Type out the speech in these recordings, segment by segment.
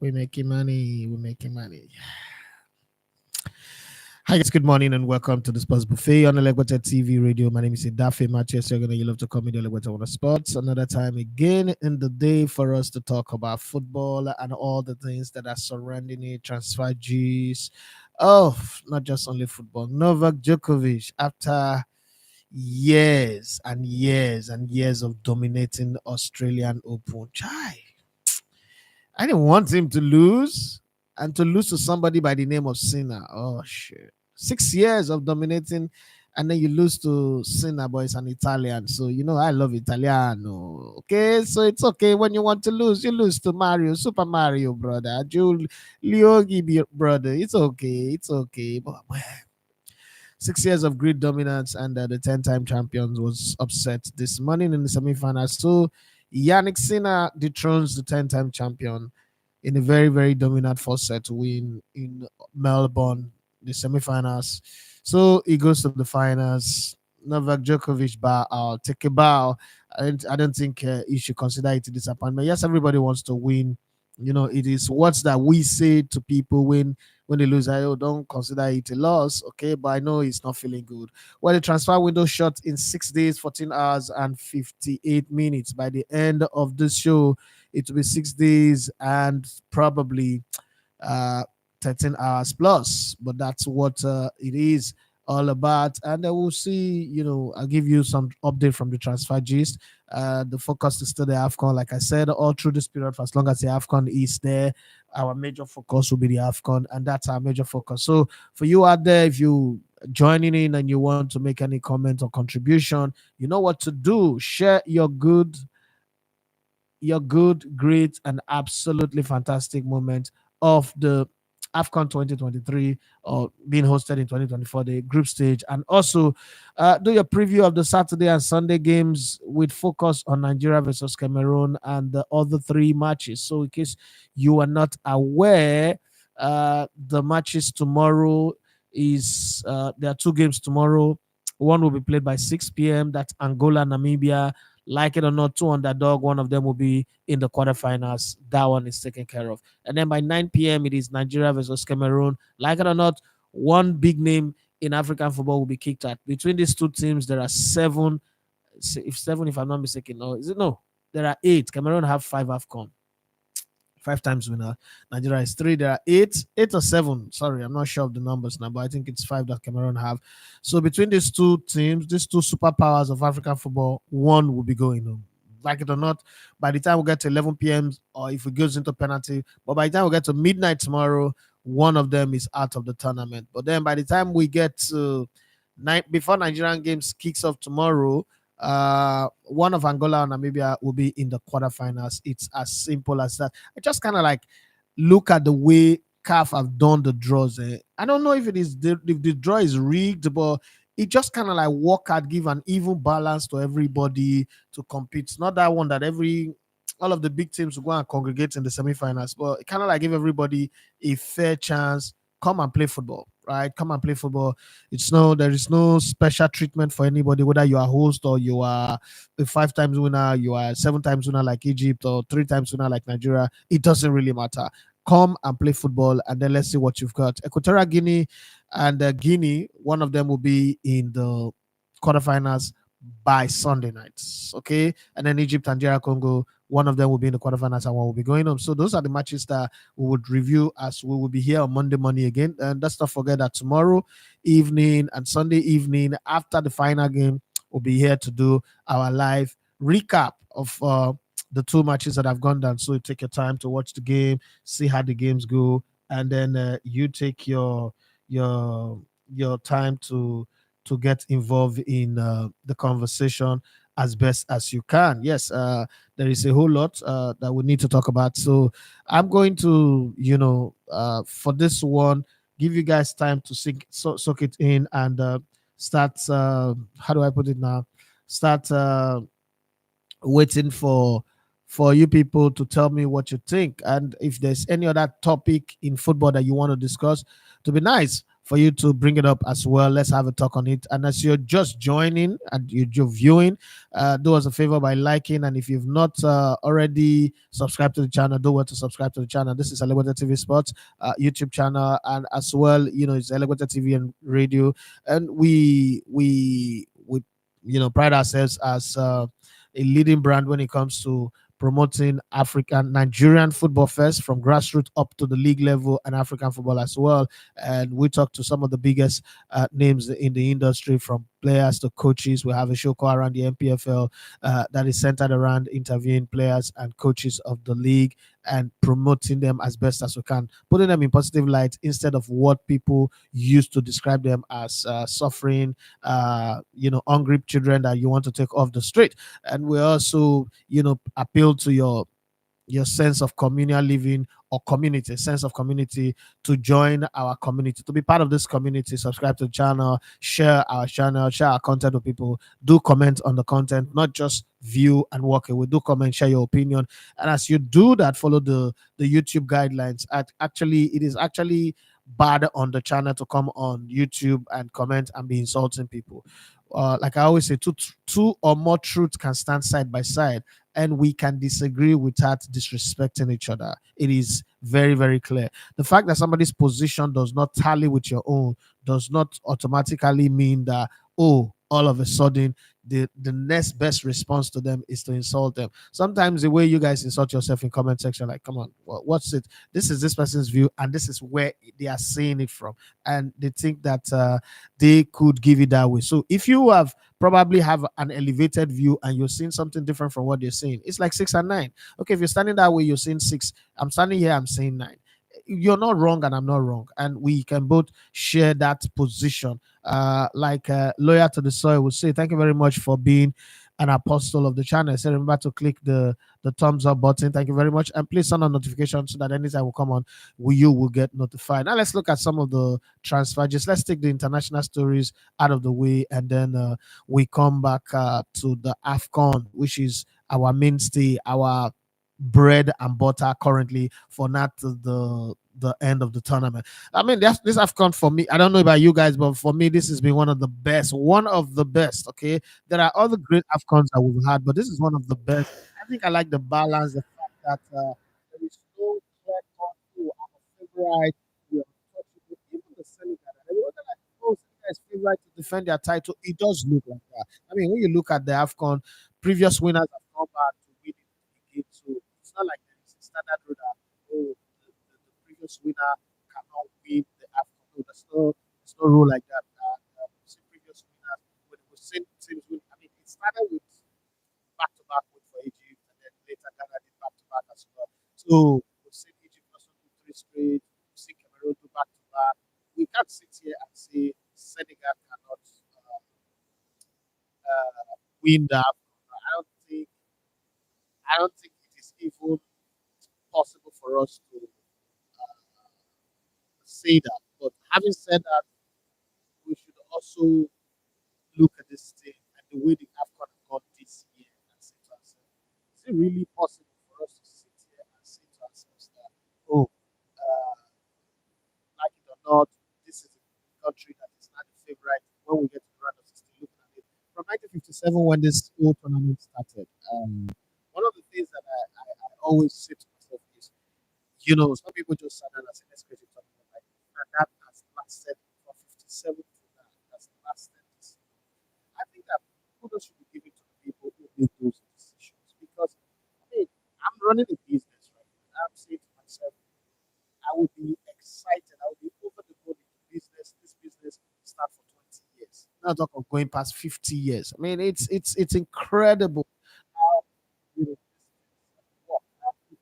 We're making money. We're making money. Hi guys, good morning and welcome to the Sports Buffet on Elegweta TV radio. My name is Dafe Matches. You're gonna you love to call me the Elegweta One Sports. Another time again in the day for us to talk about football and all the things that are surrounding it, transfer G's. Oh, not just only football. Novak Djokovic, after years and years and years of dominating Australian Open. Chai. I didn't want him to lose and to lose to somebody by the name of Sinner. Oh shit. 6 years of dominating and then you lose to Sinner, but it's an Italian. So you know I love Italiano. Okay, so it's okay when you want to lose, you lose to Mario, Super Mario, brother. Julio Gibi, brother. It's okay, it's okay. But man, 6 years of great dominance, and the 10-time champions was upset this morning in the semifinals. So Yannick Sinner dethrones the 10-time champion in a very, very dominant four-set win in Melbourne, the semifinals. So he goes to the finals. Novak Djokovic bow out, take a bow. I don't think you should consider it a disappointment. Yes, everybody wants to win. You know, it is what's that we say to people when they lose. I don't consider it a loss, okay? But I know he's not feeling good. Well, the transfer window shut in 6 days, 14 hours, and 58 minutes. By the end of this show, it will be 6 days and probably uh 13 hours plus, but that's what it is all about. And we'll see, I'll give you some update from the transfer gist. The focus is still the Afcon, like I said, all through this period. For as long as the Afcon is there, our major focus will be the Afcon, and that's our major focus. So for you out there, if you joining in and you want to make any comment or contribution, you know what to do. Share your good, great, and absolutely fantastic moment of the AFCON 2023 or being hosted in 2024, the group stage, and also do your preview of the Saturday and Sunday games with focus on Nigeria versus Cameroon and the other three matches. So, in case you are not aware, the matches tomorrow is there are two games tomorrow. One will be played by 6 p.m. That's Angola, Namibia. Like it or not, two underdog. One of them will be in the quarterfinals. That one is taken care of. And then by 9 p.m., it is Nigeria versus Cameroon. Like it or not, one big name in African football will be kicked at. Between these two teams, there are seven. If seven, if I'm not mistaken, no, is it no? There are eight. Cameroon have five AFCON, five times winner. Nigeria is three. There are eight or seven. Sorry, I'm not sure of the numbers now, but I think it's five that Cameroon have. So between these two teams, these two superpowers of African football, one will be going home. Like it or not, by the time we get to 11 p.m. or if it goes into penalty, but by the time we get to midnight tomorrow, one of them is out of the tournament. But then by the time we get to night before Nigerian games kicks off tomorrow, one of Angola and Namibia will be in the quarterfinals. It's as simple as that. I just kind of like look at the way CAF have done the draws. I don't know if if the draw is rigged, but it just kind of like work out, give an even balance to everybody to compete. It's not that one that all of the big teams will go and congregate in the semifinals, but it kind of like give everybody a fair chance. Come and play football, right? Come and play football. There is no special treatment for anybody, whether you are host or you are a five times winner, you are seven times winner like Egypt or three times winner like Nigeria. It doesn't really matter. Come and play football, and then let's see what you've got. Equatorial Guinea and Guinea, one of them will be in the quarterfinals by Sunday nights. Okay. And then Egypt and DR Congo, one of them will be in the quarterfinals and one will be going home. So those are the matches that we would review as we will be here on Monday morning again. And let's not forget that tomorrow evening and Sunday evening after the final game, we'll be here to do our live recap of the two matches that have gone down. So you take your time to watch the game, see how the games go, and then you take your your time to get involved in the conversation as best as you can. Yes, there is a whole lot that we need to talk about. So I'm going to, for this one, give you guys time to soak it in and start. How do I put it now? Start waiting for you people to tell me what you think, and if there's any other topic in football that you want to discuss, to be nice for you to bring it up as well. Let's have a talk on it. And as you're just joining and you're viewing, do us a favor by liking. And if you've not already subscribed to the channel, do want to subscribe to the channel. This is Elevator TV Sports YouTube channel, and as well, it's Elevator TV and radio, and we pride ourselves as a leading brand when it comes to promoting African Nigerian football first, from grassroots up to the league level, and African football as well. And we talk to some of the biggest names in the industry, from players to coaches. We have a show called Around the MPFL that is centered around interviewing players and coaches of the league and promoting them as best as we can, putting them in positive light instead of what people used to describe them as suffering, hungry children that you want to take off the street. And we also, appeal to your sense of communal living or community, sense of community, to join our community, to be part of this community. Subscribe to the channel, share our channel, share our content with people. Do comment on the content, not just view and walk away. Do comment, share your opinion. And as you do that, follow the YouTube guidelines. It is actually bad on the channel to come on YouTube and comment and be insulting people. Like I always say, two or more truths can stand side by side, and we can disagree without disrespecting each other. It is very, very clear. The fact that somebody's position does not tally with your own does not automatically mean that, oh, all of a sudden the next best response to them is to insult them. Sometimes the way you guys insult yourself in comment section, like, come on, what's it? This is this person's view, and this is where they are saying it from, and they think that they could give it that way. So if you probably have an elevated view and you're seeing something different from what they're saying, it's like 6 and 9. Okay, if you're standing that way, you're saying 6. I'm standing here, I'm saying 9. You're not wrong and I'm not wrong, and we can both share that position. Like Lawyer to the Soil would say, thank you very much for being an apostle of the channel. So remember to click the thumbs up button. Thank you very much, and please turn on notifications so that anytime we come on, you will get notified. Now let's look at some of the transfer. Just let's take the international stories out of the way, and then we come back to the Afcon, which is our mainstay, our bread and butter currently, for not the end of the tournament. I mean, this Afcon for me, I don't know about you guys, but for me, this has been one of the best. One of the best. Okay, there are other great Afcons that we've had, but this is one of the best. I think I like the balance, the fact that there is no clear cut. Oh, I'm a favorite. We are untouchable. Even the Senegal, and everyone like, oh, Senegal is favorite to defend their title. It does look like that. I mean, when you look at the Afcon, previous winners have come back to win it again. So it's not like there is a standard rule that, oh, the previous winner cannot win the Afcon. No, there's no rule like that. See previous winners, when it was same teams win. I mean, it started with back-to-back win for Egypt, and then later Ghana did back-to-back as well. So we've seen Egypt also do 3 straight. We've seen Cameroon do back-to-back. We can't sit here and say Senegal cannot win the Afcon. I don't think it is even possible for us to say that. But having said that, we should also look at this thing and the way the Afcon have gone this year and say to ourselves, is it really possible for us to sit here and say to ourselves that, oh, uh, like it or not, this is a country that is not a favorite when we get to the round of 16? Looking at it from 1957 when this whole tournament started, one of the things that I always say to myself is, some people just sat down and said, let's create a tournament like this. And that has lasted from 57 to now. That's lasted this. I think that kudos should be given to the people who make those decisions. Because, I mean, I'm running a business right now. I'm saying to myself, I would be excited. I would be over the moon if the business, this business start for 20 years. Not talk of going past 50 years. I mean, it's incredible how,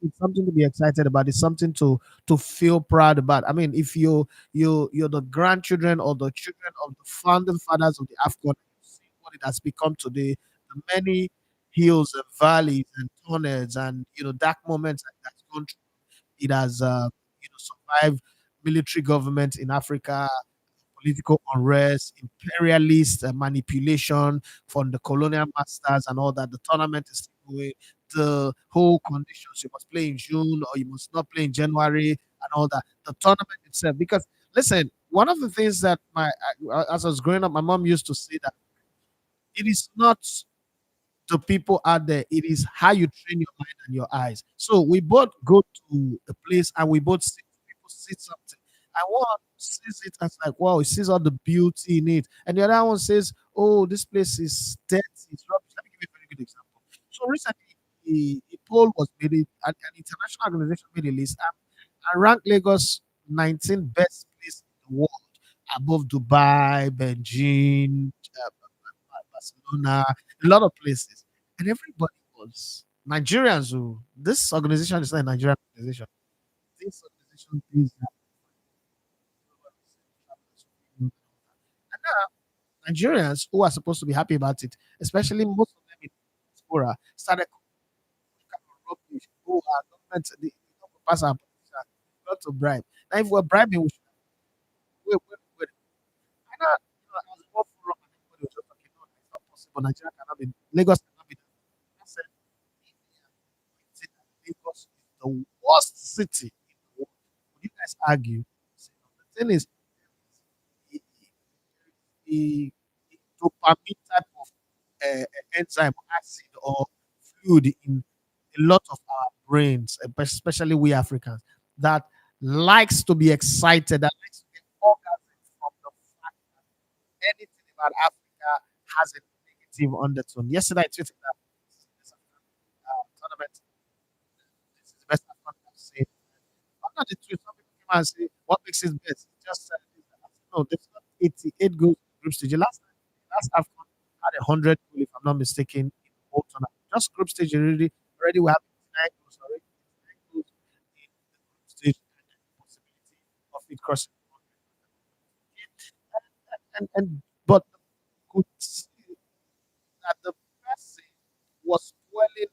it's something to be excited about. It's something to feel proud about. I mean, if you're the grandchildren or the children of the founding fathers of the Afcon, you see what it has become today, the many hills and valleys and tunnels and dark moments that it has gone through. It has survived military government in Africa, political unrest, imperialist manipulation from the colonial masters and all that. The tournament is still going. The whole conditions, you must play in June or you must not play in January and all that. The tournament itself, because listen, one of the things that as I was growing up, my mom used to say that it is not to people out there, it is how you train your mind and your eyes. So we both go to a place and we both see people see something. And one sees it as like, wow, he sees all the beauty in it. And the other one says, oh, this place is dirty, it's rubbish. Let me give you a very good example. So recently, a poll was made, an international organization made a list and ranked Lagos 19th best place in the world above Dubai, Beijing, Barcelona, a lot of places. And everybody was Nigerians who this organization is not a Nigerian organization. This organization is and now Nigerians who are supposed to be happy about it, especially most of them in diaspora, started kind of rubbish. Oh, our government, they don't pass our politicians, got to bribe. Now, if we're bribing, we should wait. I know, I was in one forum and everybody was just talking, no, it's not possible. Nigeria cannot be, Lagos cannot be. I said, Lagos is the worst city in the world. Would you guys argue? Say, no. The thing is, a, a dopamine type of enzyme, acid, or fluid in a lot of our brains, especially we Africans, that likes to be excited, that likes to get orgasm from the fact that anything about Africa has a negative undertone. Yesterday, I tweeted that this tournament, this is the best I've seen. I'm not the truth. Some people came out and say, what makes it best? Just no, there's not 88 goals in the group stage. Last Afcon had 100 goals, if I'm not mistaken, in the whole tournament. Just group stage already we have 89 goals already. 89 goals in the group stage and the possibility of it crossing 100. And but could see that the person was dwelling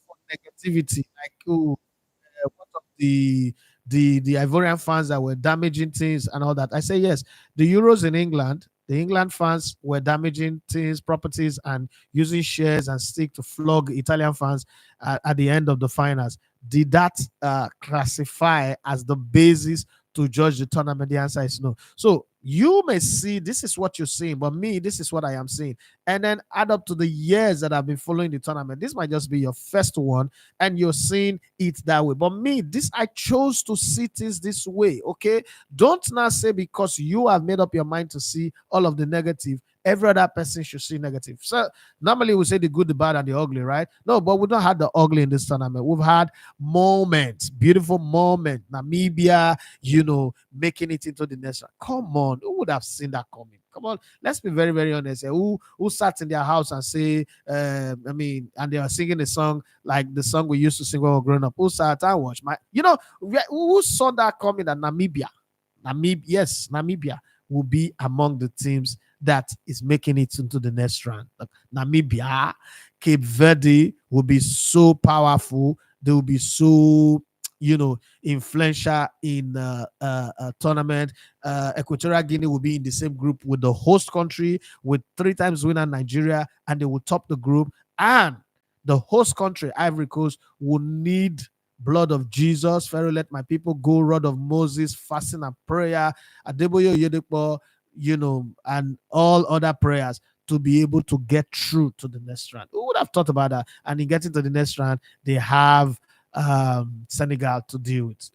for negativity, like what of the Ivorian fans that were damaging things and all that. I say yes. The Euros in England, the England fans were damaging things, properties, and using shares and stick to flog Italian fans at the end of the finals. Did that classify as the basis to judge the tournament? The answer is no. So you may see this is what you're seeing, but me, this is what I am seeing. And then add up to the years that I've been following the tournament. This might just be your first one and you're seeing it that way. But me, this I chose to see things this way. Okay. Don't now say because you have made up your mind to see all of the negative, every other person should see negative. So normally we say the good, the bad, and the ugly, right? No, but we don't have the ugly in this tournament. We've had moments, beautiful moments. Namibia, making it into the next round. Come on, who would have seen that coming? Come on, let's be very, very honest. Who sat in their house and say, and they are singing a song like the song we used to sing when we were growing up. Who sat and watched who saw that coming? That Namibia will be among the teams that is making it into the next round. Like Namibia, Cape Verde will be so powerful. They will be so influential in a tournament. Equatorial Guinea will be in the same group with the host country, with 3 times winner Nigeria, and they will top the group. And the host country, Ivory Coast, will need blood of Jesus, Pharaoh, let my people go, rod of Moses, fasting and prayer, Adeboyo Yedepo, and all other prayers to be able to get through to the next round. Who would have thought about that? And in getting to the next round, they have Senegal to deal with.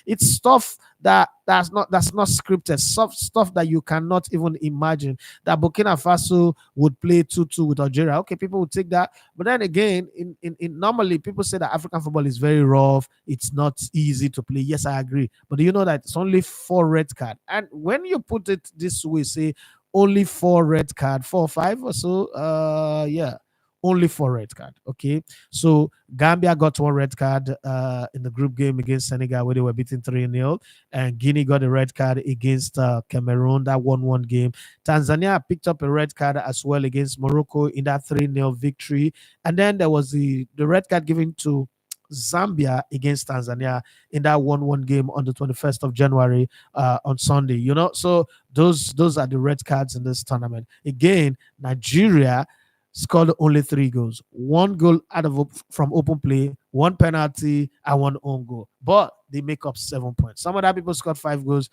It's stuff that's not scripted. Stuff that you cannot even imagine. That Burkina Faso would play 2-2 with Algeria. Okay, people would take that. But then again, in normally people say that African football is very rough. It's not easy to play. Yes, I agree. But do you know that it's only 4 red card? And when you put it this way, say only 4 red card, 4 or 5 or so. Yeah. Only 4 red card. Okay. So Gambia got 1 red card in the group game against Senegal where they were beaten 3-0. And Guinea got a red card against Cameroon, that 1-1 game. Tanzania picked up a red card as well against Morocco in that 3-0 victory. And then there was the red card given to Zambia against Tanzania in that 1-1 game on the 21st of January on Sunday. So those are the red cards in this tournament. Again, Nigeria scored only 3 goals. 1 goal from open play, 1 penalty, and 1 own goal. But they make up 7 points. Some other people scored 5 goals.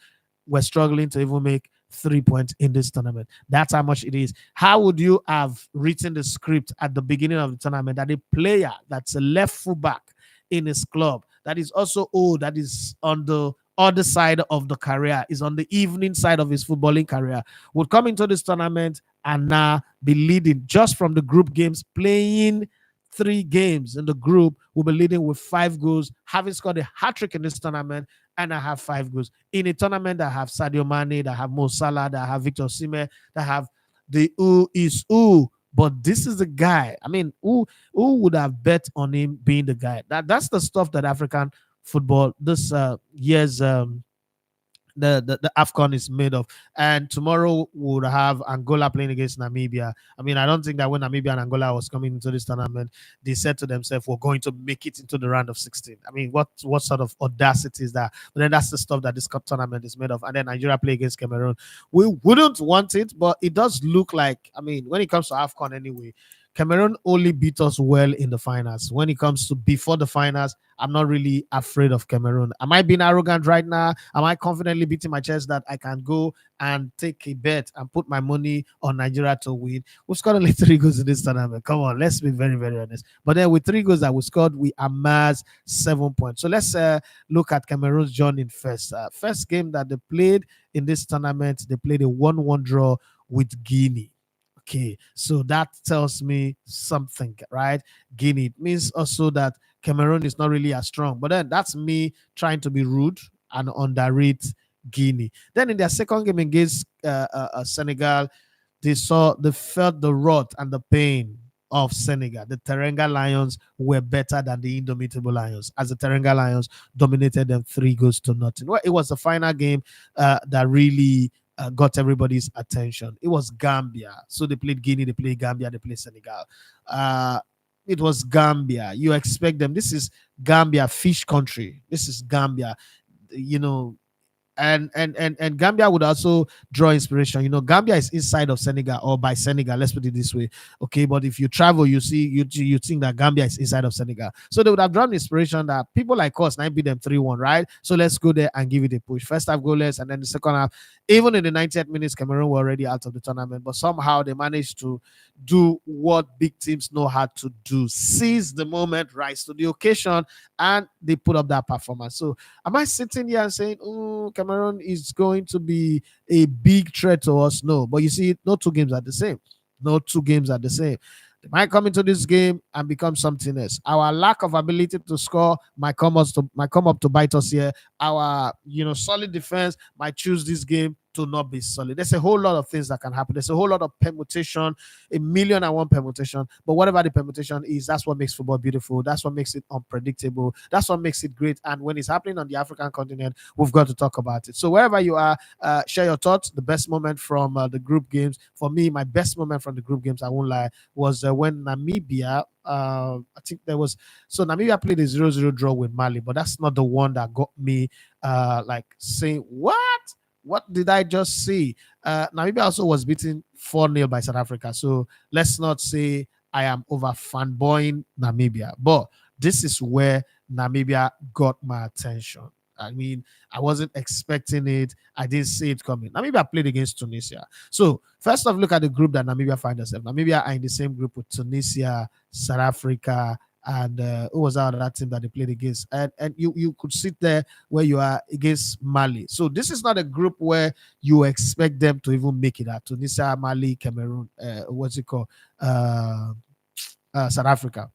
were struggling to even make 3 points in this tournament. That's how much it is. How would you have written the script at the beginning of the tournament that a player that's a left fullback in his club that is also old, that is on the other side of the career, is on the evening side of his footballing career, would come into this tournament and now be leading just from the group games, playing 3 games in the group, will be leading with 5 goals, having scored a hat trick in this tournament, and I have 5 goals in a tournament that have Sadio Mane, that have Mo Salah, that have Victor Osimhen, that have the who is who. But this is the guy. I mean, who would have bet on him being the guy? That's the stuff that African football this year's the Afcon is made of. And tomorrow we'll have Angola playing against Namibia. I mean, I don't think that when Namibia and Angola was coming into this tournament, they said to themselves, we're going to make it into the round of 16. I mean, what sort of audacity is that? But then that's the stuff that this tournament is made of. And then Nigeria play against Cameroon. We wouldn't want it, but it does look like, I mean, when it comes to Afcon anyway, Cameroon only beat us well in the finals. When it comes to before the finals, I'm not really afraid of Cameroon. Am I being arrogant right now? Am I confidently beating my chest that I can go and take a bet and put my money on Nigeria to win? We scored only 3 goals in this tournament. Come on, let's be very, very honest. But then with 3 goals that we scored, we amassed 7 points. So let's look at Cameroon's journey first. First game that they played in this tournament, they played a 1-1 draw with Guinea. Okay, so that tells me something, right? Guinea. It means also that Cameroon is not really as strong. But then that's me trying to be rude and underrate Guinea. Then in their second game against Senegal, they felt the wrath and the pain of Senegal. The Teranga Lions were better than the Indomitable Lions, as the Teranga Lions dominated them 3 goals to nothing. Well, it was the final game that really got everybody's attention. It was Gambia. So they played Guinea, they played Gambia, they played Senegal. It was Gambia. You expect them. This is Gambia, fish country. This is Gambia. You know, and Gambia would also draw inspiration. You know, Gambia is inside of Senegal or by Senegal. Let's put it this way, okay. But if you travel, you see, you think that Gambia is inside of Senegal, so they would have drawn inspiration that people like us now beat them 3-1, right? So let's go there and give it a push. First half goalless, and then the second half, even in the 90th minutes, Cameroon were already out of the tournament, but somehow they managed to do what big teams know how to do: seize the moment, rise to the occasion, and they put up that performance. So am I sitting here and saying, oh, Cameroon is going to be a big threat to us? No. But you see, no 2 games are the same. No 2 games are the same. They might come into this game and become something else. Our lack of ability to score might come up to bite us here. Our solid defense might choose this game to not be solid. There's a whole lot of things that can happen. There's a whole lot of permutation, 1,000,001 permutation. But whatever the permutation is, that's what makes football beautiful. That's what makes it unpredictable. That's what makes it great. And when it's happening on the African continent, we've got to talk about it. So wherever you are, share your thoughts. The best moment from the group games. For me, my best moment from the group games, I won't lie, was when Namibia, I think there was, so Namibia played a 0-0 draw with Mali, but that's not the one that got me like saying, what did I just see? Namibia also was beaten 4-0 by South Africa. So let's not say I am over fanboying Namibia, but this is where Namibia got my attention. I mean, I wasn't expecting it. I didn't see it coming. Namibia played against Tunisia. So first off, look at the group that Namibia find herself. Namibia are in the same group with Tunisia, South Africa, and who was out of that team that they played against? And you could sit there where you are against Mali. So this is not a group where you expect them to even make it out. Tunisia, Mali, Cameroon, what's it called? South Africa.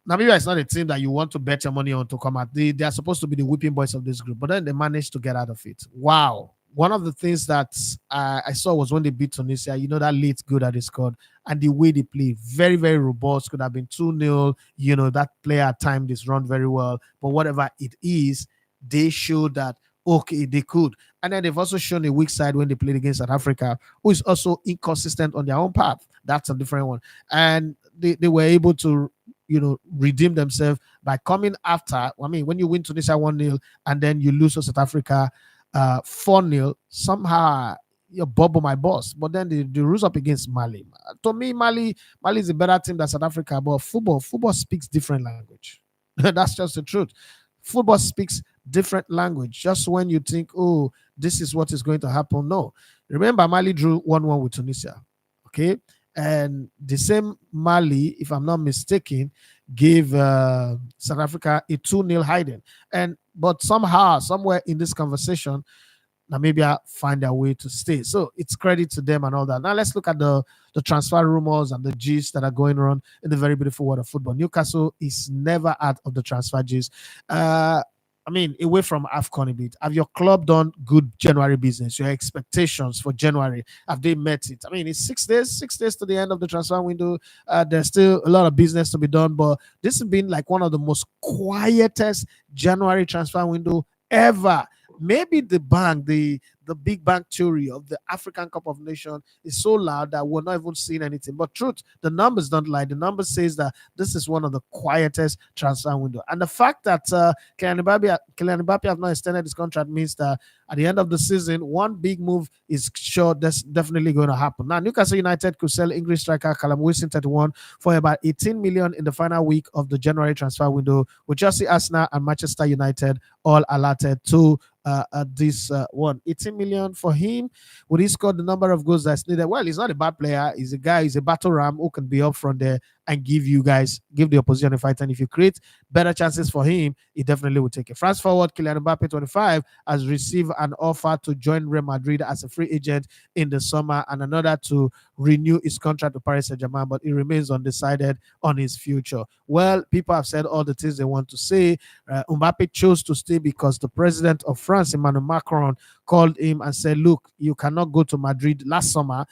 Namibia is not a team that you want to bet your money on to come out. They are supposed to be the whipping boys of this group, but then they managed to get out of it. Wow. One of the things that I saw was when they beat Tunisia, that late goal that they scored and the way they play, very, very robust. Could have been 2-0. That player at times is run very well. But whatever it is, they showed that, okay, they could. And then they've also shown a weak side when they played against South Africa, who is also inconsistent on their own path. That's a different one. And they were able to redeem themselves by coming after. I mean, when you win Tunisia 1-0 and then you lose to South Africa 4-0, somehow you bubble my boss. But then they rose up against Mali. To me, Mali is a better team than South Africa, but football speaks different language. That's just the truth. Football speaks different language. Just when you think, oh, this is what is going to happen. No. Remember, Mali drew 1-1 with Tunisia. Okay. And the same Mali, if I'm not mistaken, gave South Africa a 2-0 hiding. And but somehow, somewhere in this conversation, Namibia find their way to stay. So it's credit to them and all that. Now let's look at the transfer rumors and the gist that are going on in the very beautiful world of football. Newcastle is never out of the transfer gist. I mean, away from Afcon a bit, have your club done good January business? Your expectations for January, have they met it? I mean, it's 6 days to the end of the transfer window. There's still a lot of business to be done, but this has been like one of the most quietest January transfer window ever. Maybe the big bang theory of the African Cup of Nations is so loud that we're not even seeing anything. But truth, the numbers don't lie. The numbers says that this is one of the quietest transfer window. And the fact that Kylian Mbappe have not extended his contract means that at the end of the season, one big move is sure that's definitely going to happen. Now, Newcastle United could sell English striker Callum Wilson 31 for about 18 million in the final week of the January transfer window, with Chelsea, Arsenal, and Manchester United all alerted to this one. 18 million for him. Would he score the number of goals that's needed? Well, he's not a bad player. He's a guy, he's a battle ram who can be up front there and give the opposition a fight. And if you create better chances for him, he definitely will take it. France forward Kylian Mbappe, 25, has received an offer to join Real Madrid as a free agent in the summer, and another to renew his contract with Paris St-Germain, but he remains undecided on his future. Well, people have said all the things they want to say. Mbappe chose to stay because the president of France, Emmanuel Macron, called him and said, look, you cannot go to Madrid last summer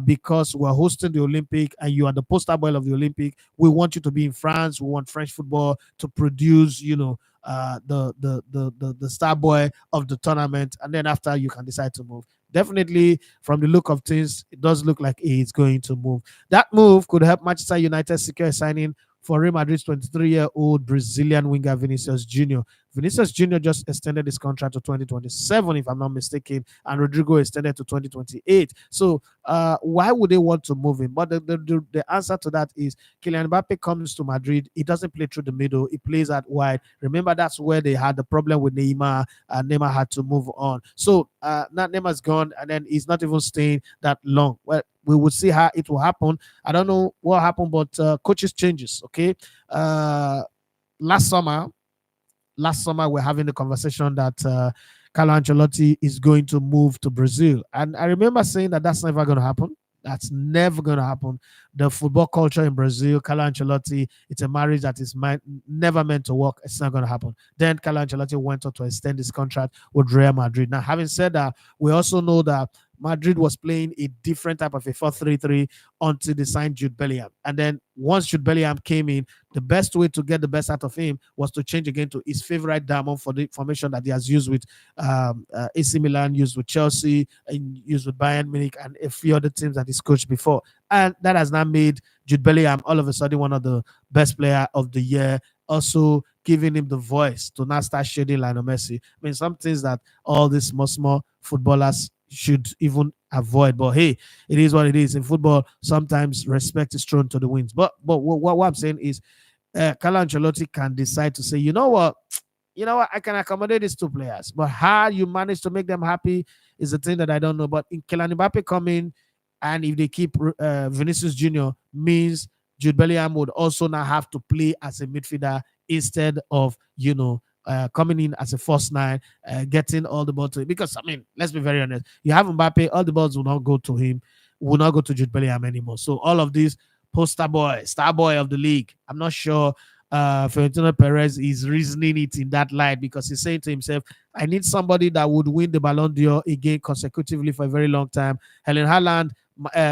because we're hosting the Olympic and you are the poster boy of the Olympic. We want you to be in France. We want French football to produce, the star boy of the tournament. And then after, you can decide to move. Definitely, from the look of things, it does look like he's going to move. That move could help Manchester United secure a signing for Real Madrid's 23-year-old Brazilian winger Vinicius Junior. Vinicius Junior just extended his contract to 2027, if I'm not mistaken, and Rodrigo extended to 2028. So why would they want to move him? But the answer to that is Kylian Mbappe comes to Madrid. He doesn't play through the middle. He plays out wide. Remember, that's where they had the problem with Neymar. Neymar had to move on. So now Neymar's gone, and then he's not even staying that long. Well, we will see how it will happen. I don't know what happened, but coaches changes. Okay, last summer we're having the conversation that Carlo Ancelotti is going to move to Brazil, and I remember saying that that's never going to happen. That's never going to happen. The football culture in Brazil, Carlo Ancelotti, it's a marriage that is never meant to work. It's not going to happen. Then Carlo Ancelotti went on to extend his contract with Real Madrid. Now, having said that, we also know that Madrid was playing a different type of a 4-3-3 until they signed Jude Bellingham. And then once Jude Bellingham came in, the best way to get the best out of him was to change again to his favorite diamond for the formation that he has used with AC Milan, used with Chelsea, and used with Bayern Munich and a few other teams that he's coached before. And that has now made Jude Bellingham all of a sudden one of the best player of the year, also giving him the voice to now start shading Lionel Messi. I mean, some things that all these small footballers should even avoid. But hey, it is what it is. In football, sometimes respect is thrown to the winds. But what I'm saying is Carlo Ancelotti can decide to say, you know what, I can accommodate these two players. But how you manage to make them happy is the thing that I don't know. But in Kylian Mbappe coming, and if they keep Vinicius Junior, means Jude Bellingham would also now have to play as a midfielder instead of, coming in as a first nine, getting all the ball to him. Because, I mean, let's be very honest. You have Mbappe, all the balls will not go to him, will not go to Jude Bellingham anymore. So all of these poster boy, star boy of the league, I'm not sure Florentino Perez is reasoning it in that light, because he's saying to himself, I need somebody that would win the Ballon d'Or again consecutively for a very long time. Erling Haaland,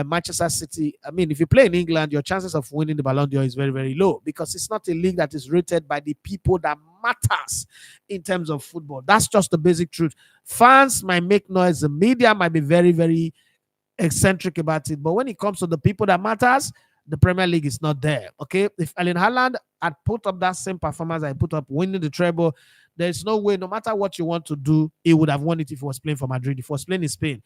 Manchester City. I mean, if you play in England, your chances of winning the Ballon d'Or is very, very low, because it's not a league that is rated by the people that matters in terms of football. That's just the basic truth. Fans might make noise. The media might be very, very eccentric about it. But when it comes to the people that matters, the Premier League is not there. Okay, if Erling Haaland had put up that same performance I put up, winning the treble, there's no way, no matter what you want to do, he would have won it if he was playing for Madrid, if he was playing in Spain.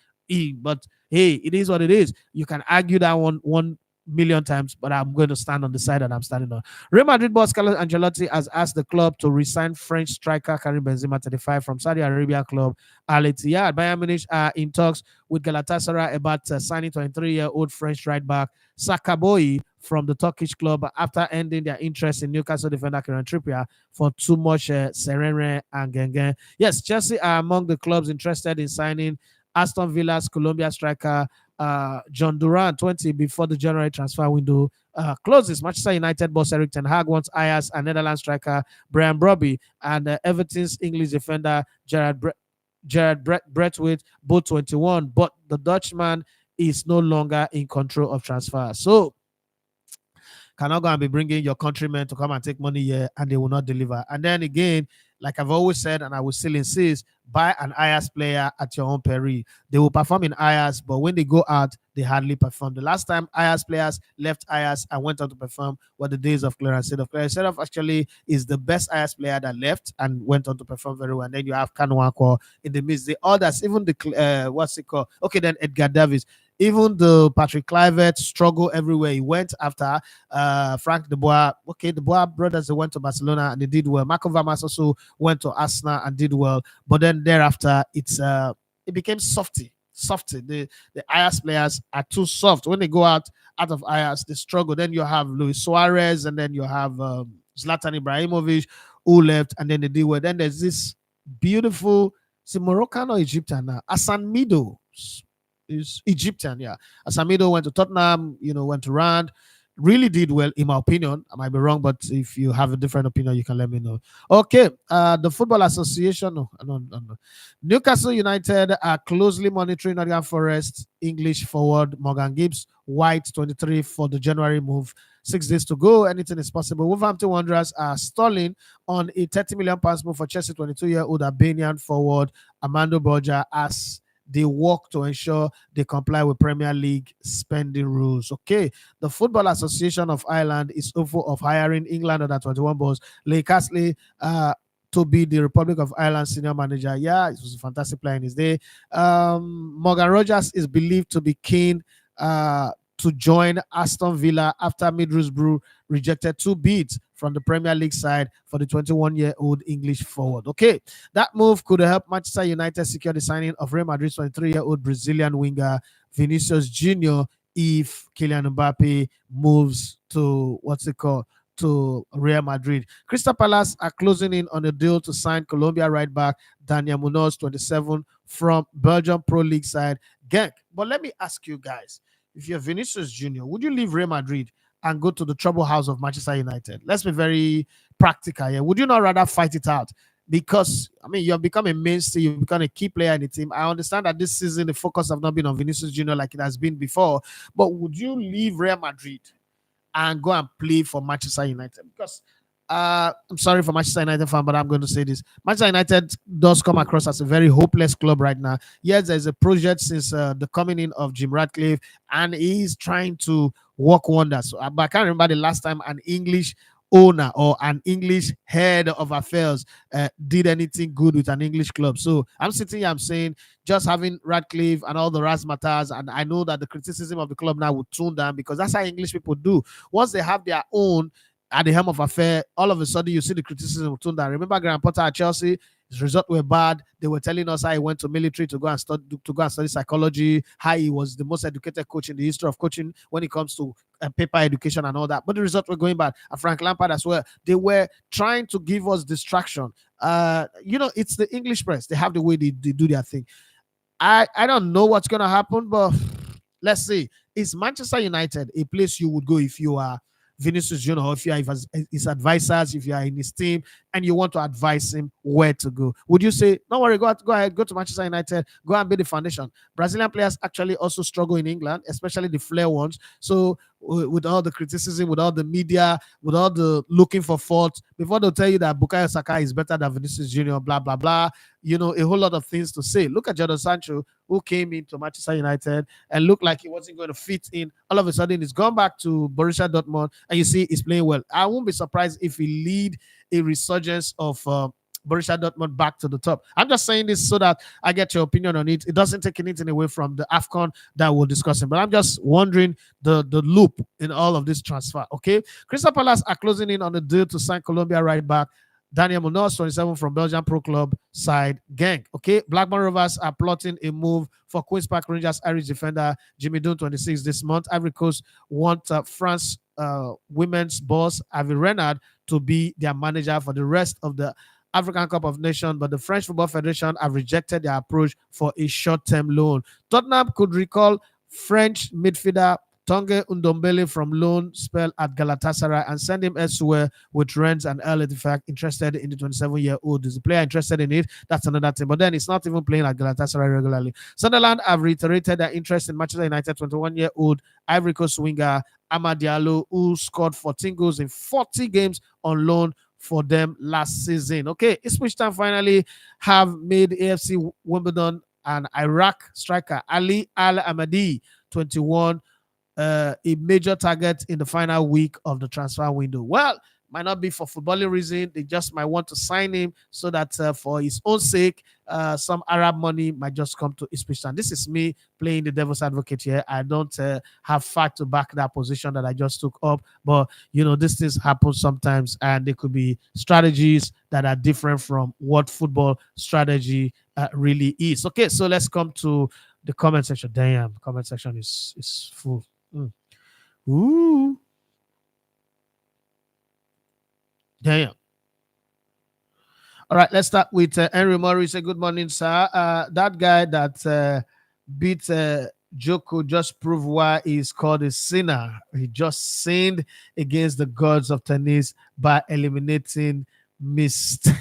But hey, it is what it is. You can argue that one million times, but I'm going to stand on the side that I'm standing on. Real Madrid boss Carlo Ancelotti has asked the club to resign French striker Karim Benzema 35 from Saudi Arabia club Al-Ittihad. Bayern Munich are in talks with Galatasaray about signing 23-year-old French right back Sakaboy from the Turkish club after ending their interest in Newcastle defender Kieran Trippier for too much Serene and Gengen. Yes, Chelsea are among the clubs interested in signing Aston Villa's Colombia striker John Duran 20 before the January transfer window closes. Manchester United boss Eric Ten Hag wants Ajax and Netherlands striker Brian Brobby and Everton's English defender Gerard Bretwit, both 21, but the Dutchman is no longer in control of transfer. So cannot go and be bringing your countrymen to come and take money here and they will not deliver. And then again, like I've always said, and I will still insist, buy an IAS player at your own peril. They will perform in IAS, but when they go out, they hardly perform. The last time IAS players left IAS and went on to perform were the days of Clarence Seedorf. Clarence Seedorf actually is the best IAS player that left and went on to perform very well. And then you have Kanwako in the midst. The others, even the, what's it called? Okay, then Edgar Davis. Even the Patrick Kluivert struggle everywhere he went after Frank de Boer. Okay, the Boer brothers, they went to Barcelona and they did well. Marco Vermas also went to Arsenal and did well. But then thereafter, it became softy. The Ajax players are too soft. When they go out of Ajax, they struggle. Then you have Luis Suarez and then you have Zlatan Ibrahimovic who left and then they did well. Then there's this beautiful, is it Moroccan or Egyptian now? Hassan Mido is Egyptian, yeah. Asamido went to Tottenham, went to Rand, really did well, in my opinion. I might be wrong, but if you have a different opinion, you can let me know. Okay, the Football Association, no. Newcastle United are closely monitoring Nottingham Forest English forward Morgan Gibbs White, 23, for the January move. 6 days to go. Anything is possible. Wolverhampton Wanderers are stalling on a £30 million move for Chelsea 22-year-old Albanian forward Armando Broja as they work to ensure they comply with Premier League spending rules. Okay, the Football Association of Ireland is hopeful of hiring England under 21 boss Lee Castley to be the Republic of Ireland senior manager. Yeah, it was a fantastic player in his day. Morgan Rogers is believed to be keen to join Aston Villa after Middlesbrough rejected 2 bids from the Premier League side for the 21-year-old English forward. Okay, that move could help Manchester United secure the signing of Real Madrid's 23-year-old Brazilian winger Vinicius Junior if Kylian Mbappe moves to to Real Madrid. Crystal Palace are closing in on a deal to sign Colombia right back Daniel Munoz, 27, from Belgium Pro League side Genk. But let me ask you guys, if you're Vinicius Junior, would you leave Real Madrid and go to the trouble house of Manchester United? Let's be very practical here. Would you not rather fight it out? Because, you have become a mainstay, you've become a key player in the team. I understand that this season the focus have not been on Vinicius Junior like it has been before, but would you leave Real Madrid and go and play for Manchester United? Because I'm sorry for Manchester United fan, but I'm going to say this. Manchester United does come across as a very hopeless club right now. Yes, there's a project since the coming in of Jim Ratcliffe, and he's trying to work wonders. But I can't remember the last time an English owner or an English head of affairs did anything good with an English club. So I'm sitting here, I'm saying just having Radcliffe and all the razzmatazz, and I know that the criticism of the club now would tune down because that's how English people do. Once they have their own at the helm of affair, all of a sudden you see the criticism of tune down. Remember Graham Potter at Chelsea? His results were bad. They were telling us how he went to military to go and study psychology, how he was the most educated coach in the history of coaching when it comes to paper education and all that. But the results were going bad. And Frank Lampard as well. They were trying to give us distraction. It's the English press. They have the way they do their thing. I don't know what's going to happen, but let's see. Is Manchester United a place you would go if you are Vinicius Junior, or if you are his advisors, if you are in his team, and you want to advise him where to go? Would you say, don't worry, go ahead, go to Manchester United, go and build the foundation? Brazilian players actually also struggle in England, especially the flair ones. So with all the criticism, with all the media, with all the looking for fault, before they'll tell you that Bukayo Saka is better than Vinicius Junior, blah, blah, blah, a whole lot of things to say. Look at Jadon Sancho, who came into Manchester United and looked like he wasn't going to fit in. All of a sudden, he's gone back to Borussia Dortmund, and you see he's playing well. I won't be surprised if he lead a resurgence of Borussia Dortmund back to the top. I'm just saying this so that I get your opinion on it. It doesn't take anything away from the Afcon that we're discussing, but I'm just wondering the loop in all of this transfer. Okay, Crystal Palace are closing in on the deal to sign Colombia right back Daniel Munoz, 27 from Belgian Pro Club side Genk. Okay, Blackburn Rovers are plotting a move for Queen's Park Rangers Irish defender Jimmy Dunn, 26 this month. Ivory Coast want France women's boss Avi Renard to be their manager for the rest of the African Cup of Nations, but the French Football Federation have rejected their approach for a short-term loan. Tottenham could recall French midfielder Tonge Ndombele from loan spell at Galatasaray and send him elsewhere with Rennes and Al-Ittihad interested in the 27-year-old. Is the player interested in it? That's another thing. But then it's not even playing at Galatasaray regularly. Sunderland have reiterated their interest in Manchester United 21-year-old Ivory Coast winger Amad Diallo, who scored 14 goals in 40 games on loan for them last season. Okay, Ipswich Town finally have made AFC Wimbledon and Iraq striker Ali Al-Amadi, 21, a major target in the final week of the transfer window. Well, might not be for footballing reason. They just might want to sign him so that for his own sake, some Arab money might just come to Ipswich Town. This is me playing the devil's advocate here. I don't have fact to back that position that I just took up. But, you know, these things happen sometimes, and there could be strategies that are different from what football strategy really is. Okay, so let's come to the comment section. Damn, the comment section is full. Ooh. Damn. All right, let's start with Henry Morris. Good morning, sir. That guy that beat Joko just proved why he's called a sinner. He just sinned against the gods of tennis by eliminating Mr.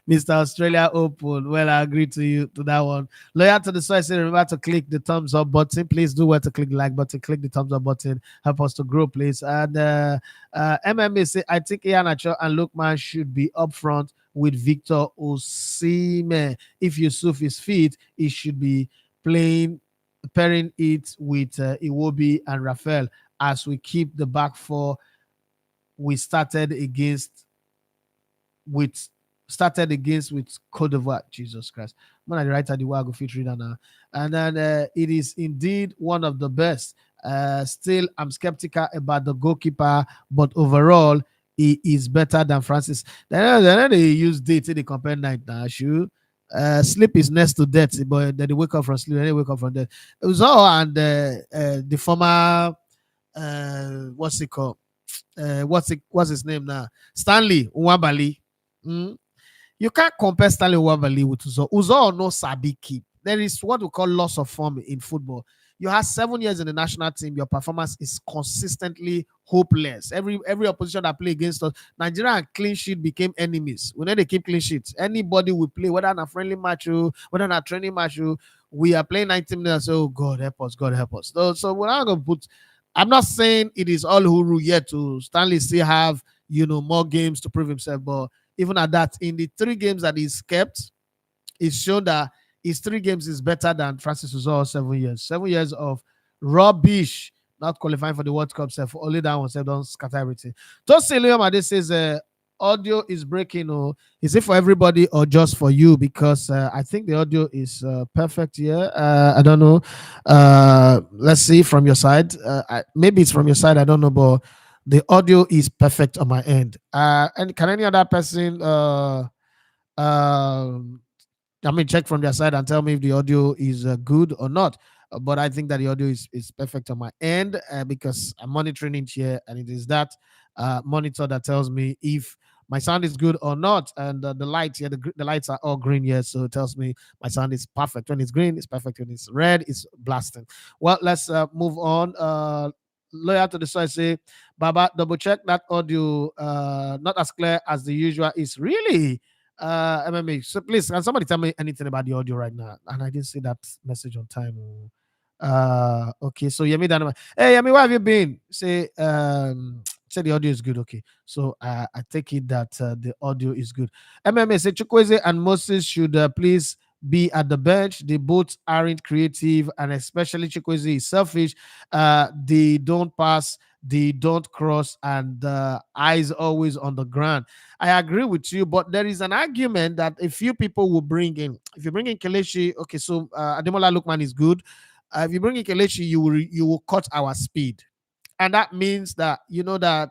Mr. Australia Open. Well, I agree to that one. Loyal to the source, remember to click the thumbs up button. Please do well to click the like button, click the thumbs up button. Help us to grow, please. And MMA say, I think Iheanacho and Lookman should be up front with Victor Osimhen. If Yusuf is fit, he should be pairing it with Iwobi and Rafael as we keep the back four we started against with Cote d'Ivoire. Jesus Christ. When I write at the Wago fit reader now. And then it is indeed one of the best. Still, I'm skeptical about the goalkeeper, but overall, he is better than Francis. Then they use date, they compare night now. Sure. Sleep is next to death, but then they wake up from sleep, then they wake up from death. It was all and the former what's it called? What's his name now? Stanley Nwabali. You can't compare Stanley Nwabali with Uzo. Uzo no sabi keep. There is what we call loss of form in football. You have 7 years in the national team. Your performance is consistently hopeless. Every opposition that play against us, Nigeria and clean sheet became enemies. We know they keep clean sheets. Anybody we play, whether in a friendly match or whether in a training match, we are playing 90 minutes. Oh, God help us, God help us. So we're not going to put. I'm not saying it is all Huru yet to Stanley still have more games to prove himself, but even at that, in the 3 games that he's kept, it's shown that his 3 games is better than Francis Uzoho 7 years. 7 years of rubbish, not qualifying for the World Cup. Only that one said don't scatter everything. Tosin Leomade says audio is breaking. Or is it for everybody or just for you? Because I think the audio is perfect here. I don't know. Let's see from your side. Maybe it's from your side. I don't know, but the audio is perfect on my end. And can any other person check from their side and tell me if the audio is good or not? But I think that the audio is perfect on my end because I'm monitoring it here, and it is that monitor that tells me if my sound is good or not. And the lights here, the lights are all green here, so it tells me my sound is perfect. When it's green, it's perfect. When it's red, it's blasting. Well, let's move on. Loyal to the soil say, Baba, double check that audio not as clear as the usual is. Really? MMA. So please, can somebody tell me anything about the audio right now? And I didn't see that message on time. Okay, so Yemi Dynamite. Hey Yemi, where have you been? Say the audio is good. Okay, so I take it that the audio is good. MMA say Chukwueze and Moses should please be at the bench. They both aren't creative, and especially Chukwueze is selfish. They don't pass the don't cross and the eyes always on the ground. I agree with you, but there is an argument that a few people will bring in. If you bring in Kelechi, okay, so Ademola Lookman is good. If you bring in Kelechi, you will cut our speed, and that means that you know that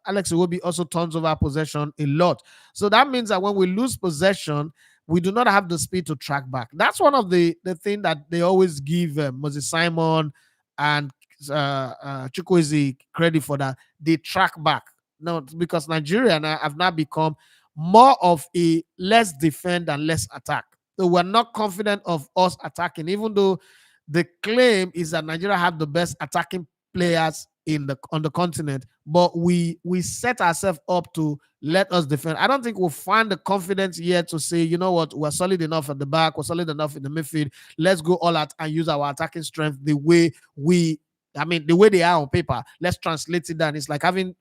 Alex Iwobi also turns over possession a lot. So that means that when we lose possession, we do not have the speed to track back. That's one of the thing that they always give Moses Simon and Chukwueze credit for, that they track back. No, because Nigeria now have now become more of a less defend and less attack. So we're not confident of us attacking, even though the claim is that Nigeria have the best attacking players in the on the continent, but we set ourselves up to let us defend. I don't think we'll find the confidence yet to say, you know what, we're solid enough at the back, we're solid enough in the midfield. Let's go all out and use our attacking strength the way the way they are on paper. Let's translate it down. It's like having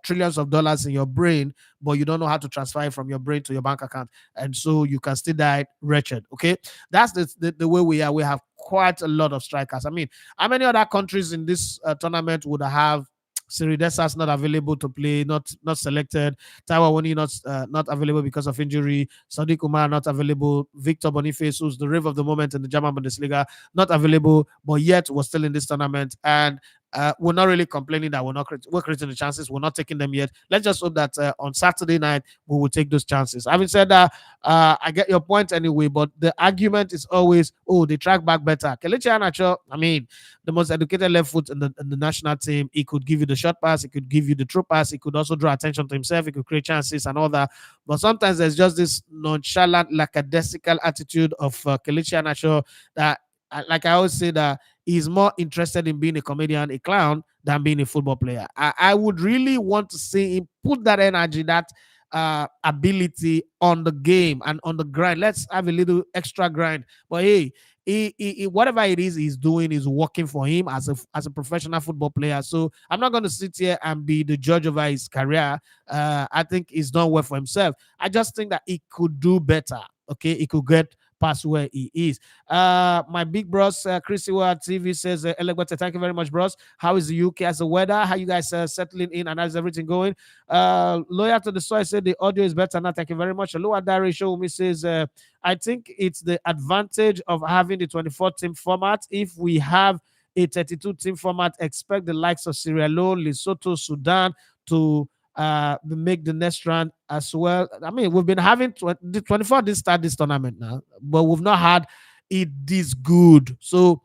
trillions of dollars in your brain, but you don't know how to transfer it from your brain to your bank account, and so you can still die wretched. Okay, that's the way we are. We have quite a lot of strikers. I mean, how many other countries in this tournament would have Siri Desas not available to play, not selected, Taiwo Awoniyi not available because of injury, Sadiq Umar not available, Victor Boniface, who's the rave of the moment in the German Bundesliga, not available, but yet was still in this tournament. And we're not really complaining that we're creating the chances. We're not taking them yet. Let's just hope that on Saturday night we will take those chances. Having said that, I get your point anyway, but the argument is always, oh, they track back better. Kelechi Iheanacho, I mean, the most educated left foot in the national team. He could give you the short pass, he could give you the through pass, he could also draw attention to himself, he could create chances and all that. But sometimes there's just this nonchalant, lackadaisical attitude of Kelechi Iheanacho that, like I always say, that he's more interested in being a comedian, a clown, than being a football player. I would really want to see him put that energy, that ability on the game and on the grind. Let's have a little extra grind. But hey, whatever it is he's doing is working for him as a professional football player. So I'm not going to sit here and be the judge over his career. I think he's done well for himself. I just think that he could do better. Okay, he could get past where he is. My big bros, Chris Iwa TV says, Elegbete, thank you very much, bros. How is the UK as the weather? How you guys settling in, and how's everything going? Loyal to the soil said the audio is better now. Thank you very much. Lower Dari Show me says, I think it's the advantage of having the 24 team format. If we have a 32 team format, expect the likes of Sierra Leone, Lesotho, Sudan to make the next round as well. I mean, we've been having the 24 this start this tournament now, but we've not had it this good. So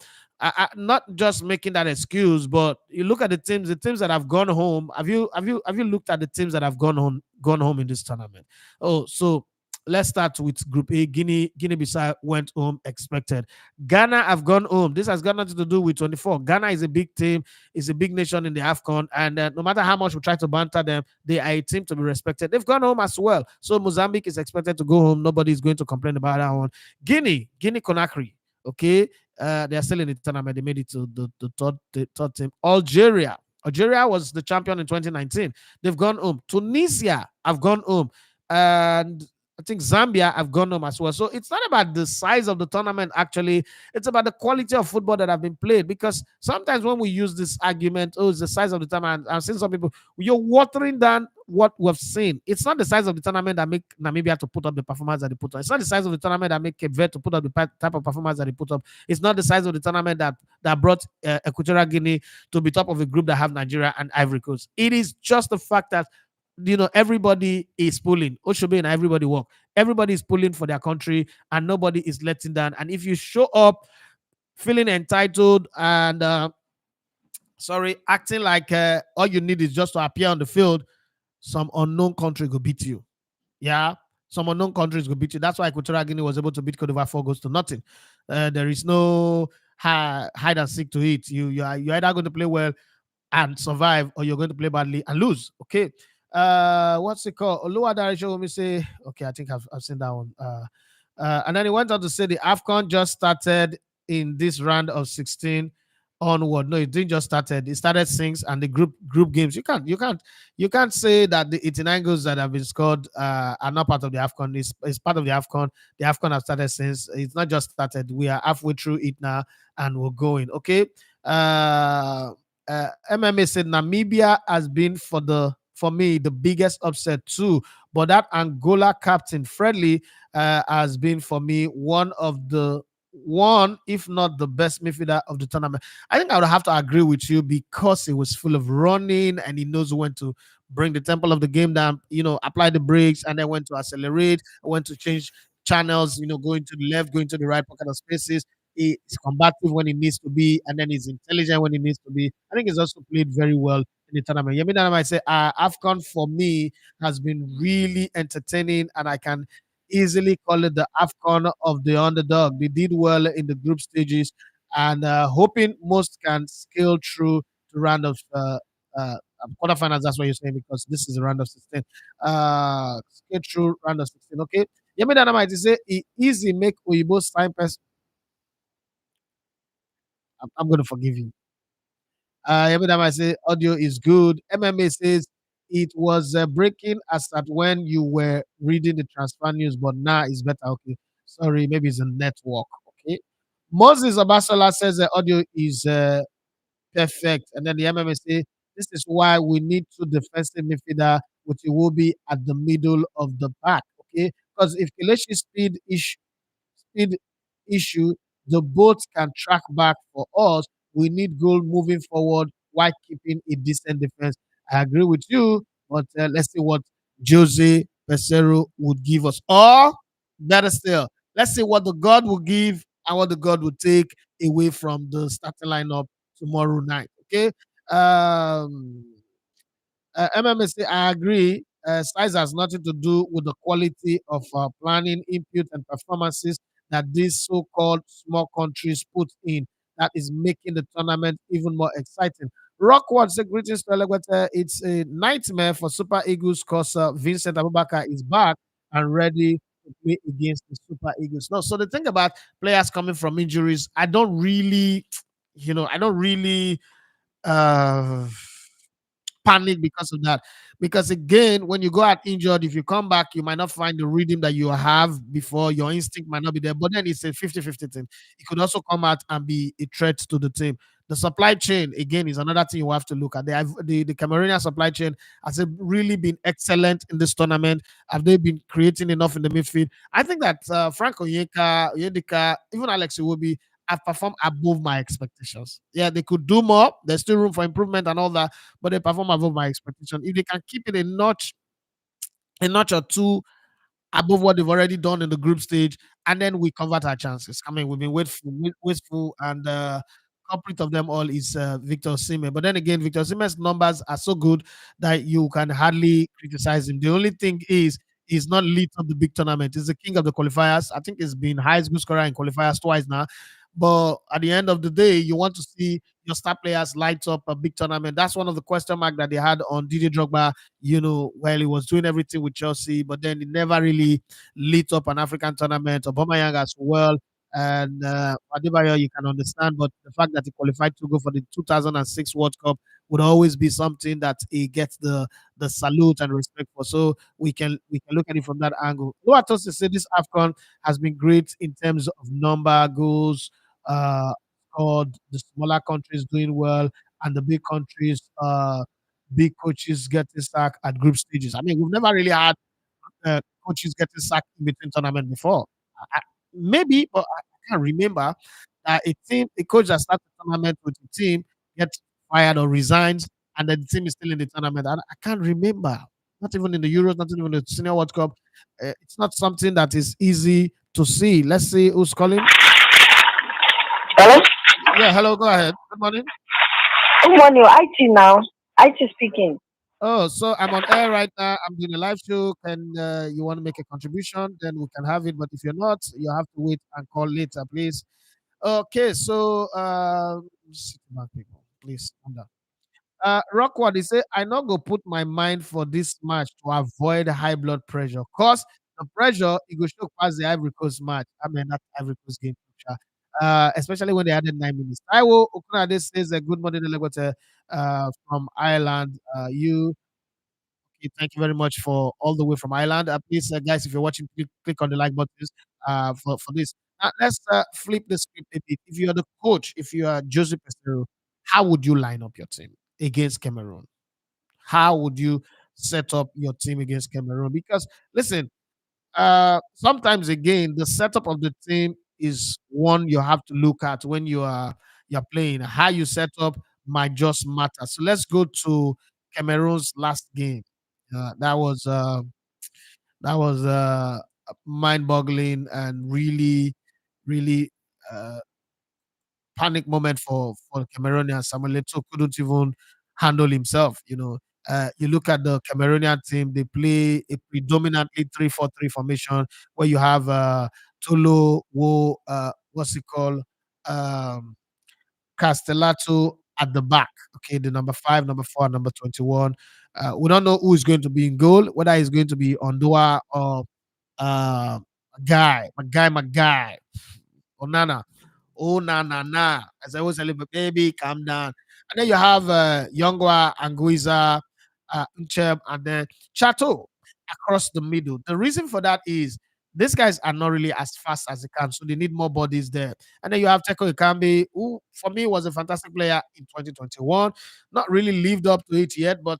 not just making that excuse, but you look at the teams that have gone home. Have you looked at the teams that have gone home in this tournament? Oh, so let's start with Group A. Guinea-Bissau went home expected. Ghana have gone home. This has got nothing to do with 24. Ghana is a big team, is a big nation in the Afcon, and no matter how much we try to banter them, they are a team to be respected. They've gone home as well. So Mozambique is expected to go home. Nobody is going to complain about that one. Guinea Conakry. Okay, they are still in the tournament. They made it to the third team. Algeria was the champion in 2019. They've gone home. Tunisia have gone home. And I think Zambia have gone home as well. So it's not about the size of the tournament, actually. It's about the quality of football that have been played. Because sometimes when we use this argument, oh, it's the size of the tournament, I've seen some people, you're watering down what we've seen. It's not the size of the tournament that make Namibia to put up the performance that they put up. It's not the size of the tournament that make Cape Verde to put up the type of performance that they put up. It's not the size of the tournament that brought Equatorial Guinea to be top of a group that have Nigeria and Ivory Coast. It is just the fact that everybody is pulling. Oshobe and everybody work. Everybody is pulling for their country, and nobody is letting down. And if you show up feeling entitled and acting like all you need is just to appear on the field, some unknown country will beat you. Yeah, some unknown countries will beat you. That's why Equatorial Guinea was able to beat Cote d'Ivoire 4-0. There is no hide and seek to it. You're either going to play well and survive, or you're going to play badly and lose. Okay. What's it called? Oluwa Darisho, let me say, okay, I think I've seen that one. And then he went on to say the Afcon just started in this round of 16 onward. No, it didn't just started. It started since, and the group games. You can't say that the 89 goals that have been scored are not part of the Afcon. It's part of the Afcon. The Afcon have started since. It's not just started. We are halfway through it now, and we're going. Okay. MMA said Namibia has been for me the biggest upset too, but that Angola captain Fredley has been for me one, if not the best midfielder of the tournament. I think I would have to agree with you because he was full of running and he knows when to bring the tempo of the game down, apply the brakes and then when to accelerate, when to change channels, going to the left, going to the right pocket of spaces. He's combative when he needs to be, and then he's intelligent when he needs to be. I think he's also played very well in the tournament. Yemi Dana might say, Afcon for me has been really entertaining, and I can easily call it the Afcon of the underdog. They did well in the group stages, and hoping most can scale through to round of quarterfinals. That's what you're saying because this is a round of 16. Scale through round of 16. Okay. Yemi Dana might say, easy make Oyibo sign person. I'm going to forgive you. Every time I say audio is good, MMA says it was breaking as at when you were reading the transfer news, but now it's better. Okay, sorry, maybe it's a network. Okay, Moses Abasola says the audio is perfect, and then the MMA say this is why we need two defensive midfielder with Iwobi at the middle of the pack. Okay, because if Kelechi speed issue, the boat can track back for us. We need goal moving forward while keeping a decent defense. I agree with you, but let's see what Jose Pesero would give us. Or better still, let's see what the God will give and what the God will take away from the starting lineup tomorrow night. Okay. Um, MMSA, I agree. Size has nothing to do with the quality of planning, input, and performances that these so-called small countries put in. That is making the tournament even more exciting. Rockwood said, greetings to Elegwete. It's a nightmare for Super Eagles because Vincent Abubakar is back and ready to play against the Super Eagles. No, so the thing about players coming from injuries, I don't really uh panic because of that. Because again, when you go out injured, if you come back, you might not find the rhythm that you have before. Your instinct might not be there. But then it's a 50-50 thing. It could also come out and be a threat to the team. The supply chain, again, is another thing you have to look at. The Cameroonian supply chain has it really been excellent in this tournament? Have they been creating enough in the midfield? I think that Frank Onyeka, even Alex Iwobi have performed above my expectations. Yeah, they could do more. There's still room for improvement and all that, but they perform above my expectation. If they can keep it a notch or two above what they've already done in the group stage, and then we convert our chances. I mean, we've been wasteful, and culprit of them all is Victor Osimhen. But then again, Victor Osimhen's numbers are so good that you can hardly criticize him. The only thing is he's not lead of the big tournament. He's the king of the qualifiers. I think he's been highest goal scorer in qualifiers twice now. But at the end of the day, you want to see your star players light up a big tournament. That's one of the question mark that they had on Didier Drogba, while he was doing everything with Chelsea, but then he never really lit up an African tournament. Aubameyang as well. And Adebayo, you can understand, but the fact that he qualified to go for the 2006 World Cup would always be something that he gets the salute and respect for. So we can look at it from that angle. Though I thought to say this Afcon has been great in terms of number goals uh, scored, the smaller countries doing well, and the big countries, big coaches getting sacked at group stages. I mean, we've never really had coaches getting sacked in between tournament before. Maybe, but I can't remember that a coach that starts the tournament with a team gets fired or resigns, and then the team is still in the tournament. I can't remember. Not even in the Euros, not even in the Senior World Cup. It's not something that is easy to see. Let's see who's calling. Hello? Yeah, hello. Go ahead. Good morning. Good morning, IT now. IT speaking. Oh, so I'm on air right now. I'm doing a live show. Can you want to make a contribution? Then we can have it. But if you're not, you have to wait and call later, please. Okay, so sit back, people, please calm down. Rockward, he say, I not go put my mind for this match to avoid high blood pressure. Cause the pressure, it go show past the Ivory Coast match. I mean, that Ivory Coast game. Especially when they added 9 minutes. Taiwo Okunade says, good morning, Elegote, from Ireland. Thank you very much for all the way from Ireland. Please, guys, if you're watching, click on the like buttons for this. Let's flip the script a bit. If you are the coach, if you are Jose Peseiro, how would you line up your team against Cameroon? How would you set up your team against Cameroon? Because listen, sometimes again, the setup of the team is one you have to look at when you're playing. How you set up might just matter. So let's go to Cameroon's last game. That was mind-boggling and really, really panic moment for Cameroonian. Samuel Eto'o couldn't even handle himself. You look at the Cameroonian team; they play a predominantly 3-4-3 formation where you have Tolo, what's it called, um, Castellato at the back. Okay, the number 5, number 4, number 21. We don't know who is going to be in goal, whether it's going to be Ondua or uh, my guy, Onana. Oh, na, na, na. As I always tell him, baby, calm down. And then you have Yongwa, Anguiza, Ncheb, and then Chateau across the middle. The reason for that is these guys are not really as fast as they can, so they need more bodies there. And then you have Teko Ikambi, who for me was a fantastic player in 2021. Not really lived up to it yet, but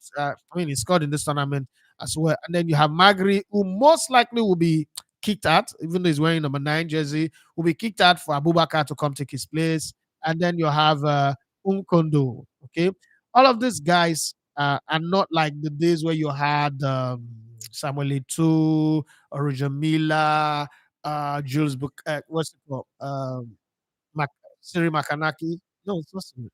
he scored in this tournament as well. And then you have Magri, who most likely will be kicked out, even though he's wearing number 9 jersey, will be kicked out for Abubakar to come take his place. And then you have Umkondo. Okay. All of these guys are not like the days where you had Samuel Eto'o, Origen Mila, Jules what's it called? Mac- Siri Makanaki. No, it's not Siri.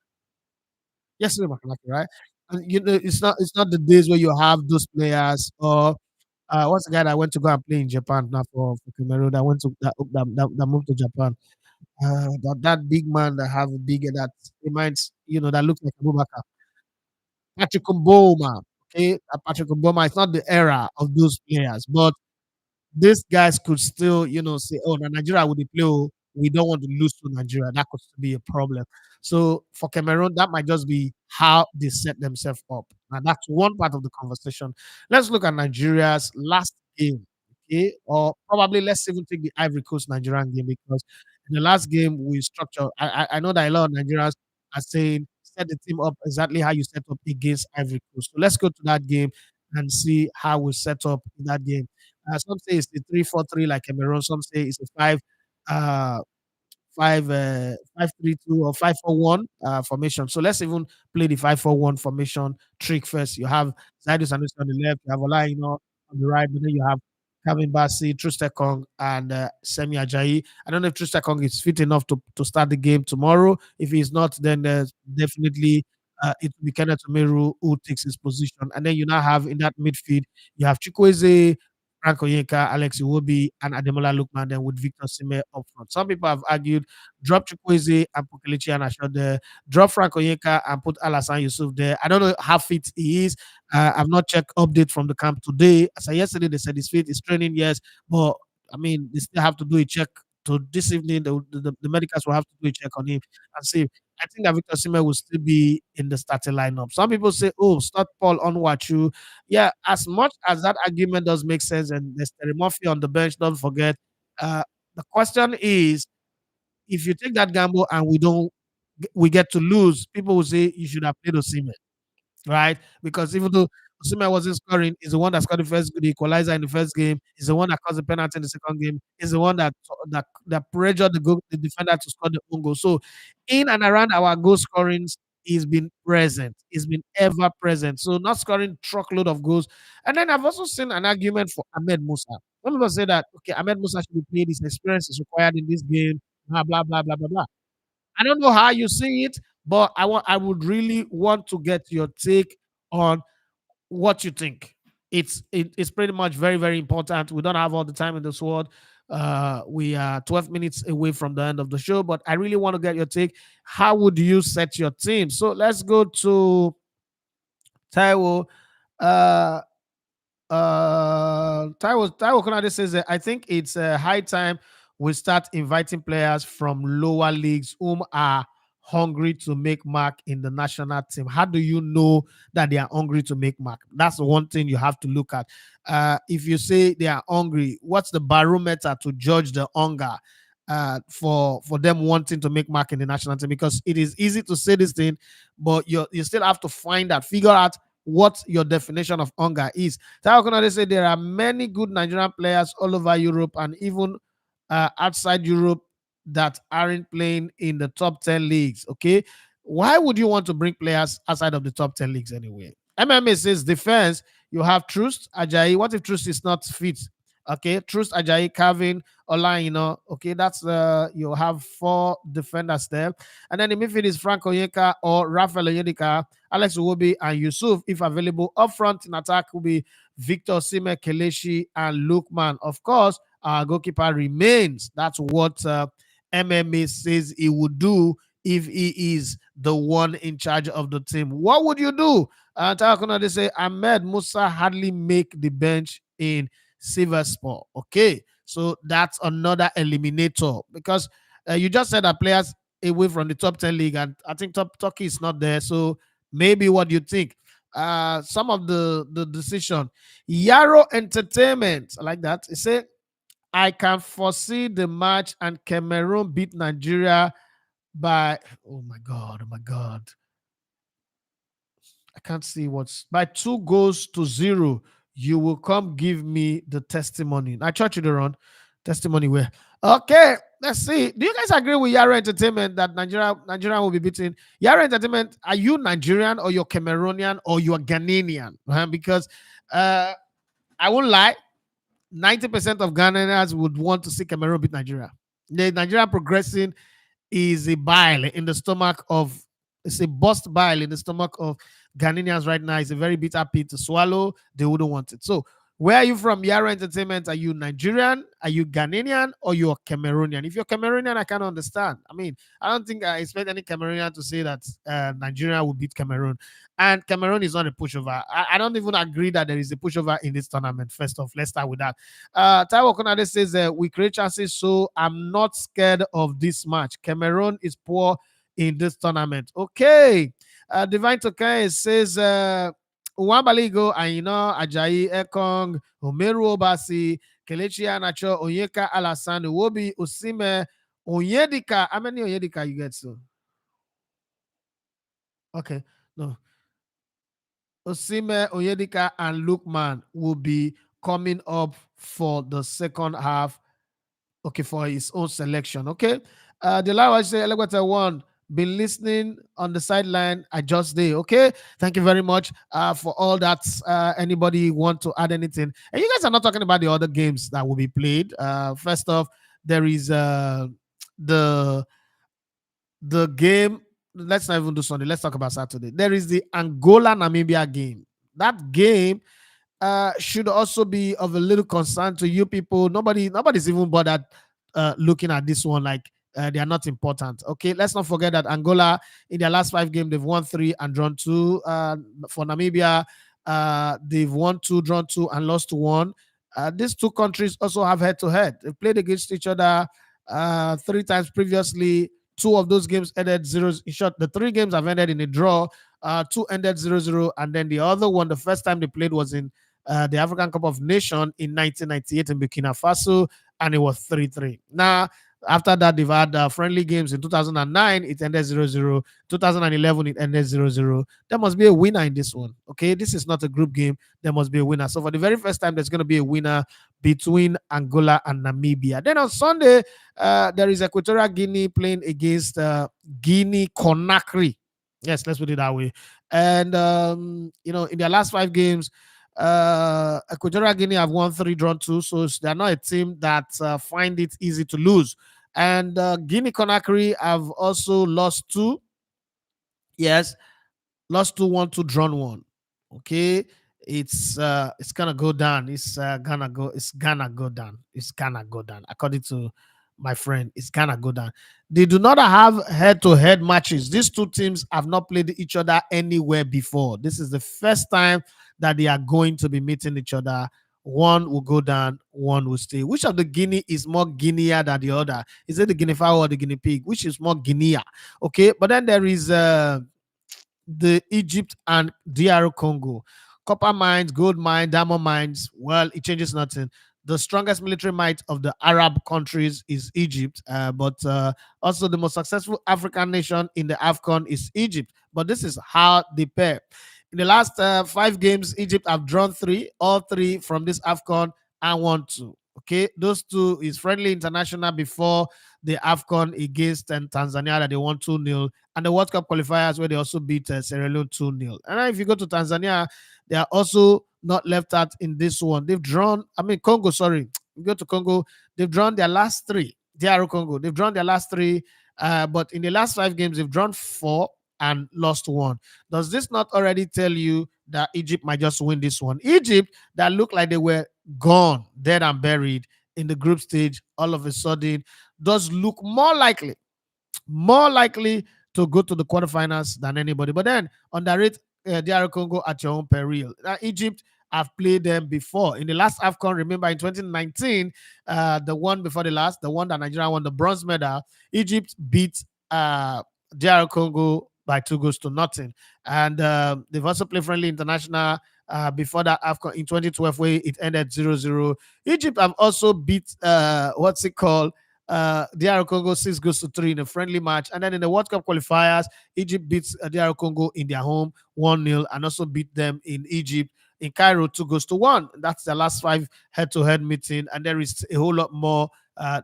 Yes, Siri Makanaki, right? And, it's not the days where you have those players or what's the guy that went to go and play in Japan now for Cameroon that went to that moved to Japan? That big man that have a big that reminds that looks like Abubakar. Patrick Mboma. Okay, Patrick Mboma. It's not the era of those players, but these guys could still, say, "Oh, now Nigeria would play. Oh, we don't want to lose to Nigeria." That could still be a problem. So for Cameroon, that might just be how they set themselves up. And that's one part of the conversation. Let's look at Nigeria's last game, okay? Or probably let's even take the Ivory Coast Nigerian game because in the last game we structure. I know that a lot of Nigerians are saying set the team up exactly how you set up against Ivory Coast. So let's go to that game and see how we set up in that game. Some say it's the 3-4-3 like Cameroon. Some say it's a uh, 5-3-2 or 5-4-1 formation. So let's even play the 5-4-1 formation trick first. You have Zaidu Sanusi on the left, you have Olaino on the right, but then you have Kevin Bassi, Trustekong, and Semi Ajayi. I don't know if Trustekong is fit enough to start the game tomorrow. If he's not, then there's definitely it will be Kenneth Omeru who takes his position. And then you now have in that midfield, you have Chukwueze, Frank Onyeka, Alex Iwobi, and Ademola Lookman, then with Victor Sime up front. Some people have argued drop Chukwueze and put Kelechi Iheanacho there, drop Frank Onyeka and put Alassane Yusuf there. I don't know how fit he is. I've not checked update from the camp today. As of yesterday, they said he's fit, he's training, yes, but I mean, they still have to do a check. To this evening, the medicals will have to do a check on him and see. I think that Victor Sime will still be in the starting lineup. Some people say, "Oh, start Paul Onwachu." Yeah, as much as that argument does make sense, and there's Terry Murphy on the bench, don't forget. Uh, the question is, if you take that gamble and we get to lose, people will say you should have played Osimhen, right? Because even though Osimhen wasn't scoring, he's the one that scored the equalizer in the first game. He's the one that caused the penalty in the second game. He's the one that pressured the defender to score the own goal. So, in and around our goal scorings, he's been present. He's been ever present. So, not scoring truckload of goals. And then I've also seen an argument for Ahmed Musa. Some people say that okay, Ahmed Musa should be played. His experience is required in this game. Blah blah blah blah blah blah. I don't know how you see it, but I would really want to get your take on what you think. It's pretty much very, very important. We don't have all the time in this world. We are 12 minutes away from the end of the show, but I really want to get your take. How would you set your team? So let's go to Taiwo. Uh Taiwo Konade says that I think it's high time we start inviting players from lower leagues whom are hungry to make mark in the national team. How do you know that they are hungry to make mark? That's the one thing you have to look at. If you say they are hungry, what's the barometer to judge the hunger? for them wanting to make mark in the national team, because it is easy to say this thing, but you still have to figure out what your definition of hunger is. Tao Konade say there are many good Nigerian players all over Europe and even outside Europe that aren't playing in the top 10 leagues. Okay. Why would you want to bring players outside of the top 10 leagues anyway? MMA says defense, you have Trust, Ajayi. What if Trust is not fit? Okay. Trust, Ajayi, Calvin, Olaino. Okay. That's you have four defenders there. And then the midfield is Frank Onyeka or Rafael Onyedika, Alex Uwobi, and Yusuf, if available. Up front in attack will be Victor Sime, Kelechi, and Lukman. Of course, our goalkeeper remains. That's what MMA says he would do if he is the one in charge of the team. What would you do? They say Ahmed Musa hardly make the bench in Sivasspor. Okay, so that's another eliminator, because you just said that players away from the top 10 league, and I think top Turkey is not there. So maybe what do you think? Some of the decision. Yarrow Entertainment, I like that. It said, I can foresee the match and Cameroon beat Nigeria by, oh my God. I can't see what's by 2-0. You will come give me the testimony. I church you the run. Testimony where? Okay, let's see. Do you guys agree with Yara Entertainment that Nigeria will be beaten? Yara Entertainment, are you Nigerian or you're Cameroonian or you're Ghanaian? Because I won't lie, 90% of Ghanaians would want to see Cameroon beat Nigeria. The Nigeria progressing is a bile in the stomach of, it's a bust bile in the stomach of Ghanaians right now. It's a very bitter pill to swallow. They wouldn't want it. So, where are you from, Yara Entertainment? Are you Nigerian? Are you Ghanaian? Or you're Cameroonian? If you're Cameroonian, I can't understand. I mean, I don't think I expect any Cameroonian to say that Nigeria will beat Cameroon. And Cameroon is not a pushover. I don't even agree that there is a pushover in this tournament. First off, let's start with that. Taiwo Konade says, we create chances, so I'm not scared of this match. Cameroon is poor in this tournament. Okay. Divine Tokai says, Uwambaligo, Aino, Ajayi, Ekong, Omeru Obasi, Kelechi Anacho, Onyeka Alasan, Wobi, Osime, Onyedika. How many Onyedika you get, so? Okay. No. Osime, Onyedika, and Lukman will be coming up for the second half. Okay, for his own selection. Okay. The Lawa say Elegweta one. Been listening on the sideline. I just did. Okay. Thank you very much for all that. Anybody want to add anything? And you guys are not talking about the other games that will be played. First off, there is the game. Let's not even do Sunday. Let's talk about Saturday. There is the Angola Namibia game. That game should also be of a little concern to you people. Nobody's even bothered looking at this one like they are not important. Okay, let's not forget that Angola in their last 5 games they've won 3 and drawn 2. For Namibia, they've won 2, drawn 2, and lost 1. These two countries also have head-to-head. They've played against each other 3 times previously. 2 of those games ended 0. In short, the 3 games have ended in a draw. 2 ended 0-0, and then the other one, the first time they played was in the African Cup of Nations in 1998 in Burkina Faso, and it was 3-3. Now, after that, they've had friendly games in 2009, it ended 0-0. 2011, it ended 0-0. There must be a winner in this one. Okay, this is not a group game. There must be a winner. So for the very first time, there's going to be a winner between Angola and Namibia. Then on Sunday, there is Equatorial Guinea playing against Guinea Conakry. Yes, let's put it that way. And in their last 5 games, Equatorial Guinea have won 3, drawn 2, so they're not a team that find it easy to lose. And Guinea Conakry have also lost 2. Yes, lost 2, 1, 2, drawn 1. Okay, it's gonna go down. It's gonna go down. It's gonna go down. According to my friend, it's gonna go down. They do not have head-to-head matches. These two teams have not played each other anywhere before. This is the first time that they are going to be meeting each other. One will go down, one will stay. Which of the Guinea is more Guinea than the other? Is it the Guinea fowl or the Guinea pig? Which is more Guinea? Okay, but then there is the Egypt and DR Congo. Copper mines, gold mine, diamond mines. Well, it changes nothing. the strongest military might of the Arab countries is Egypt, but also the most successful African nation in the Afcon is Egypt. But this is how they pair. In the last 5 games, Egypt have drawn three, all three from this Afcon, and won two. Okay, those two is friendly international before the Afcon against Tanzania that they won 2-0, and the World Cup qualifiers where they also beat Sierra Leone 2-0. And then if you go to Tanzania, they are also not left out in this one. They've drawn, I mean, Congo, sorry. You go to Congo, they've drawn their last three. DR Congo, they've drawn their last three, but in the last 5 games, they've drawn four and lost one. Does this not already tell you that Egypt might just win this one? Egypt, that looked like they were gone, dead and buried in the group stage, all of a sudden, does look more likely to go to the quarterfinals than anybody. But then underrate DR Congo at your own peril. Egypt have played them before in the last AFCON. Remember in 2019, the one before the last, the one that Nigeria won the bronze medal. Egypt beat DR Congo by 2 goals to nothing, and they've also played friendly international. Before that AFCON in 2012, where it ended 0-0. Egypt have also beat what's it called? DR Congo 6 goals to 3 in a friendly match. And then in the World Cup qualifiers, Egypt beats DR Congo in their home 1-0 and also beat them in Egypt in Cairo 2 goals to 1. That's the last 5 head-to-head meeting. And there is a whole lot more.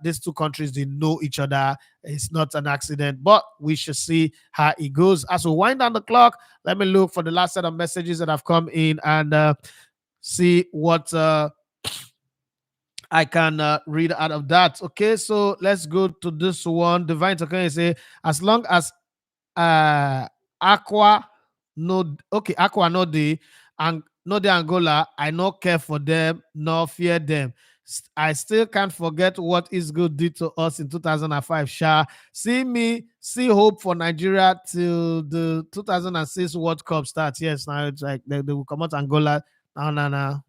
These two countries, they know each other. It's not an accident, but we should see how it goes. As we wind down the clock, let me look for the last set of messages that have come in and see what I can read out of that. Okay, so let's go to this one. Divine Token say, as long as Aqua Aqua no de and no de Angola, I no care for them nor fear them. I still can't forget what Isgo did to us in 2005. Sha, see hope for Nigeria till the 2006 World Cup starts. Yes, now it's like they will come out Angola. No.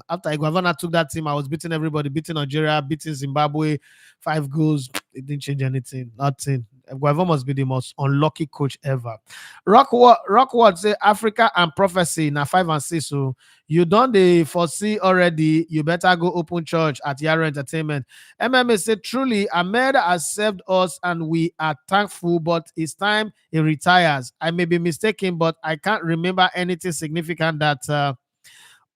After Iguavana took that team, I was beating everybody, beating Nigeria, beating Zimbabwe, 5 goals. It didn't change anything. Nothing. Guava must be the most unlucky coach ever. Rockwood say Africa and prophecy na 5 and 6. So you don't they foresee already. You better go open church at Yaro Entertainment. MMA say truly Ahmed has served us and we are thankful, but it's time he retires. I may be mistaken, but I can't remember anything significant that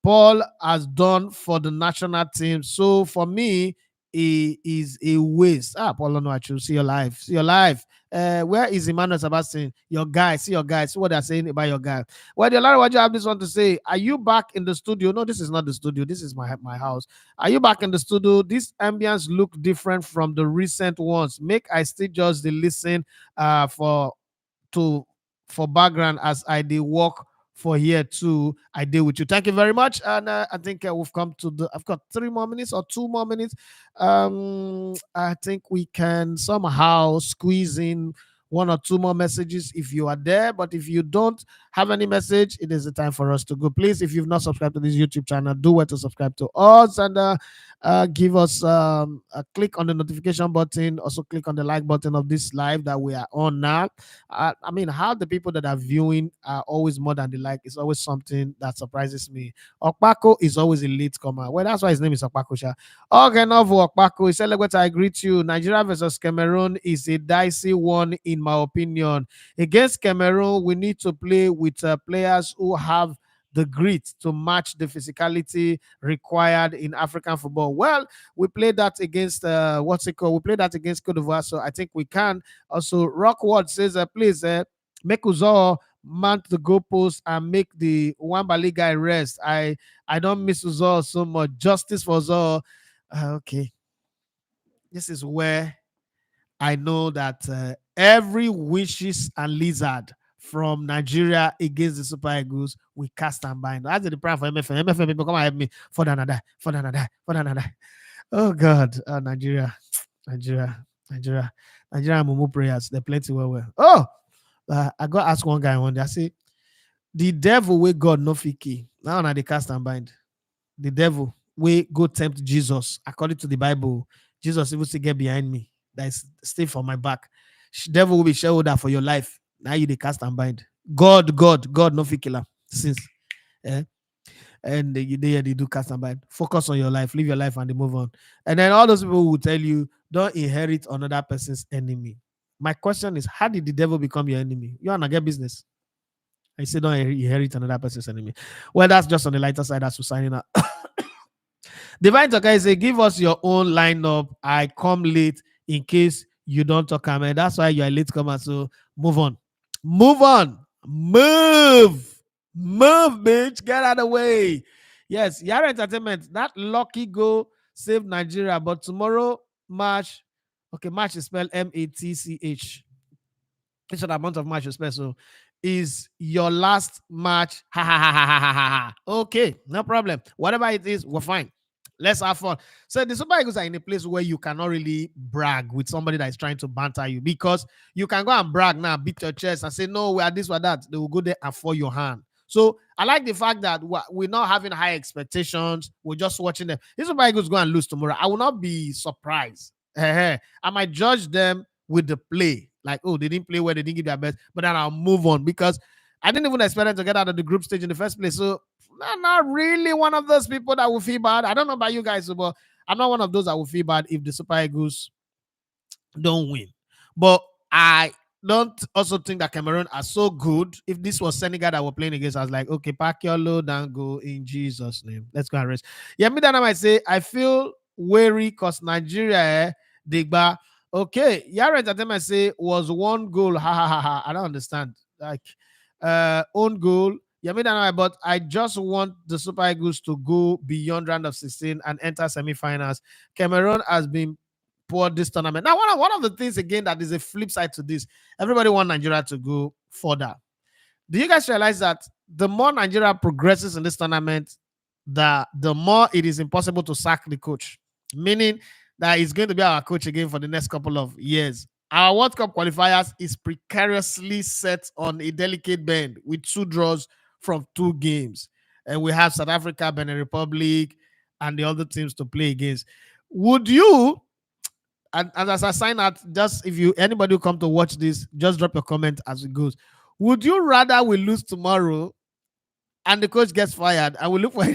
Paul has done for the national team. So for me, he is a waste. Paul, no, I should see your life. See your life. Where is Emmanuel Sebastian? Your guy. See your guy. See what they're saying about your guy. Well, Larry, what you have this one to say? Are you back in the studio? No, this is not the studio. This is my house. Are you back in the studio? These ambience look different from the recent ones. Make I still just the listen for background as I did walk for here too. I deal with you. Thank you very much. And I think we've come to I've got 3 more minutes or 2 more minutes. I think we can somehow squeeze in 1 or 2 more messages if you are there. But if you don't have any message, it is the time for us to go. Please, if you've not subscribed to this YouTube channel, do well to subscribe to us and give us a click on the notification button. Also click on the like button of this live that we are on now. I mean, how the people that are viewing are always more than the like. It's always something that surprises me. Okpako is always a late comer. Well, that's why his name is Okpako. Okay, Novo Okpako. He said, I agree to you. Nigeria versus Cameroon is a dicey one, in my opinion. Against Cameroon, we need to play with players who have the grit to match the physicality required in African football. Well, we played that against We played that against Cote d'Ivoire, so I think we can. Also, Rockwood says, please make Uzo mount the goalpost and make the Wambali guy rest. I don't miss Uzo so much. Justice for Uzo. Okay, this is where I know that every wishes and lizard from Nigeria against the Super Eagles, we cast and bind. That's the plan for MFM. MFM people come and help me for another. Oh God, Nigeria, Mumu prayers. They plenty well. Oh, I got ask one guy one day. I say, the devil with God no fiki. Now they cast and bind. The devil we go tempt Jesus according to the Bible. Jesus even say get behind me. That is stay for my back. Devil will be shareholder for your life. Now you the cast and bind. God, no fit killer since. and they do cast and bind. Focus on your life, live your life, and they move on. And then all those people will tell you, don't inherit another person's enemy. My question is, how did the devil become your enemy? You wanna get business? I say don't inherit another person's enemy. Well, that's just on the lighter side as we're signing out. Divine Talker say, give us your own lineup. I come late in case you don't talk, man. That's why you're a late comer. So move on. Move on. Move. Move, bitch. Get out of the way. Yes, Yara Entertainment. That lucky goal saved Nigeria. But tomorrow, match. Okay, match is spelled Match. It's an amount of match you spell. So is your last match. Ha ha ha ha ha ha ha. Okay, no problem. Whatever it is, we're fine. Let's have fun. So the Super Eagles are in a place where you cannot really brag with somebody that is trying to banter you, because you can go and brag now, beat your chest and say, no, we are this or that. They will go there and fall your hand. So I like the fact that we're not having high expectations. We're just watching them. If Super Eagles go and lose tomorrow, I will not be surprised. I might judge them with the play. Like, oh, they didn't play well, they didn't give their best, but then I'll move on, because I didn't even expect them to get out of the group stage in the first place. So I'm not really one of those people that will feel bad. I don't know about you guys, but I'm not one of those that will feel bad if the Super Eagles don't win. But I don't also think that Cameroon are so good. If this was Senegal that were playing against, I was like, okay, pack your load and go in Jesus' name. Let's go and rest. Yeah, me that I might say, I feel wary because Nigeria, Digba. Okay, Yara Entertainment say was one goal. Ha ha ha ha. I don't understand. Like, own goal. Yeah, me that I, but I just want the Super Eagles to go beyond round of 16 and enter semi-finals. Cameroon has been poor this tournament. Now, one of the things again that is a flip side to this, everybody want Nigeria to go further. Do you guys realize that the more Nigeria progresses in this tournament, the more it is impossible to sack the coach? Meaning that he's going to be our coach again for the next couple of years. Our World Cup qualifiers is precariously set on a delicate bend with 2 draws from 2 games. And we have South Africa, Benin Republic, and the other teams to play against. Would you, and as I sign out, just if you anybody who come to watch this, just drop your comment as it goes. Would you rather we lose tomorrow and the coach gets fired and we look for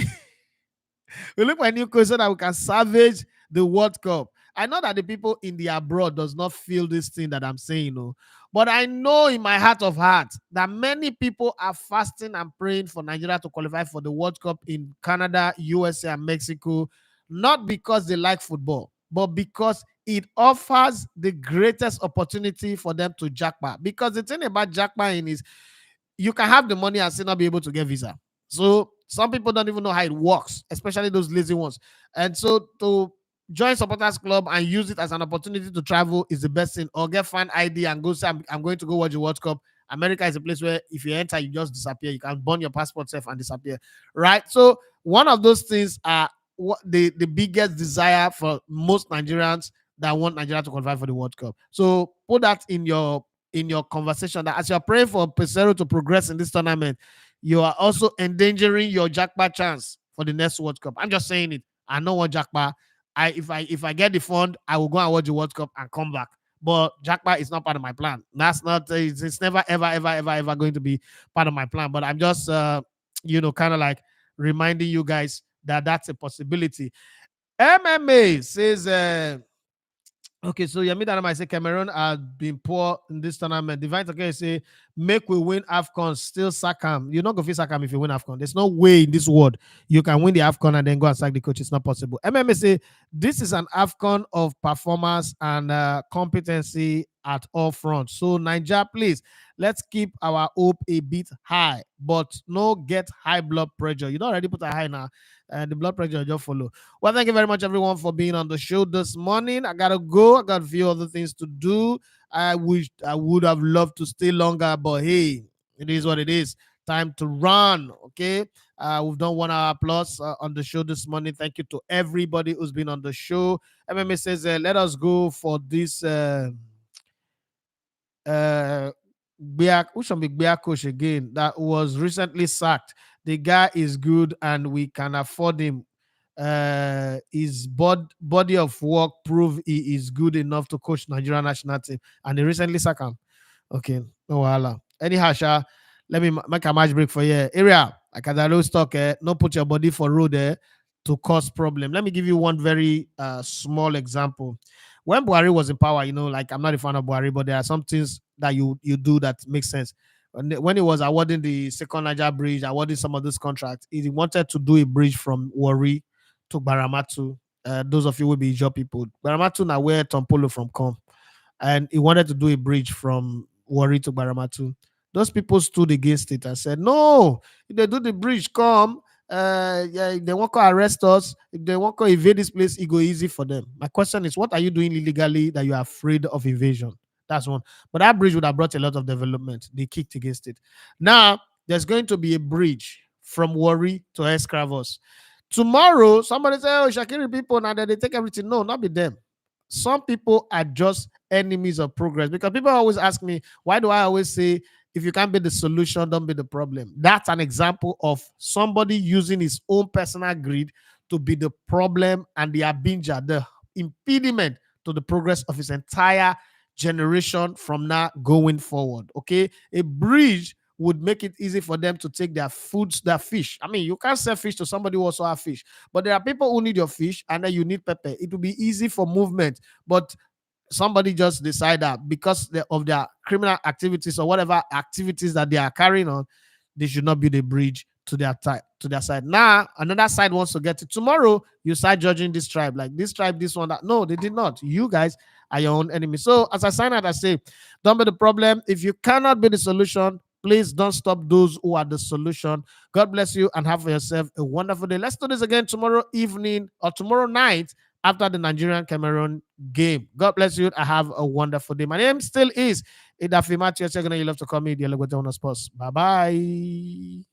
we look for a new coach so that we can salvage the World Cup? I know that the people in the abroad does not feel this thing that I'm saying, but I know in my heart of hearts that many people are fasting and praying for Nigeria to qualify for the World Cup in Canada, USA, and Mexico, not because they like football, but because it offers the greatest opportunity for them to jackpot. Because the thing about jackpotting is you can have the money and still not be able to get visa. So some people don't even know how it works, especially those lazy ones. And so to join supporters club and use it as an opportunity to travel is the best thing. Or get fan ID and go say, I'm going to go watch the World Cup. America is a place where if you enter, you just disappear. You can burn your passport self and disappear, right? So one of those things are what the biggest desire for most Nigerians that want Nigeria to qualify for the World Cup. So put that in your conversation, that as you're praying for Pesero to progress in this tournament, you are also endangering your jackpot chance for the next World Cup. I'm just saying it. I know what jackpot. If I get the fund, I will go and watch the World Cup and come back. But jackpot is not part of my plan. That's not. It's never ever going to be part of my plan. But I'm just kind of like reminding you guys that that's a possibility. MMA says. Okay, so Yemi Danama say Cameroon has been poor in this tournament. Divine Toke say, make we win Afcon, still sack him. You're not going to sack him if you win Afcon. There's no way in this world you can win the Afcon and then go and sack the coach. It's not possible. MMA say, this is an Afcon of performance and competency at all fronts. So, Nigeria, please, let's keep our hope a bit high, but no get high blood pressure. You don't already put a high now. The blood pressure just follow. Well, thank you very much, everyone, for being on the show this morning. I gotta go. I got a few other things to do. I wish I would have loved to stay longer, but hey, it is what it is. Time to run. Okay. We've done 1 hour plus on the show this morning. Thank you to everybody who's been on the show. MMA says, let us go for this. Which one be Bia coach again that was recently sacked. The guy is good and we can afford him. His body of work prove he is good enough to coach Nigeria national team, and they recently sacked him. Okay, no wala. Anyhow, let me make a match break for you. Area. Like as I always talk, not put your body for road there to cause problem. Let me give you one very small example. When Buhari was in power, like I'm not a fan of Buhari, but there are some things that you do that makes sense. When he was awarding the second Niger bridge, awarding some of those contracts, he wanted to do a bridge from Warri to Baramatu. Those of you will be job people. Baramatu now where Tom Polo from come, and he wanted to do a bridge from Warri to Baramatu. Those people stood against it and said, "No, if they do the bridge, come. Yeah, if they want to arrest us, if they want to invade this place, it go easy for them." My question is, what are you doing illegally that you are afraid of invasion? That's one. But that bridge would have brought a lot of development. They kicked against it. Now there's going to be a bridge from Warri to Escravos. Tomorrow, somebody say, "Oh, Shakiri people now that they take everything." No, not be them. Some people are just enemies of progress, because people always ask me, why do I always say, if you can't be the solution, don't be the problem? That's an example of somebody using his own personal greed to be the problem and the abinger, the impediment to the progress of his entire generation from now going forward. Okay, a bridge would make it easy for them to take their foods, their fish. I mean, you can't sell fish to somebody who also have fish, but there are people who need your fish and then you need pepper. It will be easy for movement, but somebody just decide that because of their criminal activities or whatever activities that they are carrying on, they should not build a bridge to their to their side. Now another side wants to get it. Tomorrow you start judging this tribe, like this tribe, this one, that. No, they did not. You guys are your own enemy. So as I sign out, I say, don't be the problem. If you cannot be the solution, please don't stop those who are the solution. God bless you and have for yourself a wonderful day. Let's do this again tomorrow evening or tomorrow night after the Nigerian Cameroon game. God bless you. I have a wonderful day. My name still is Idafi Matthew. You love to call me the Legotown Sports. Bye bye.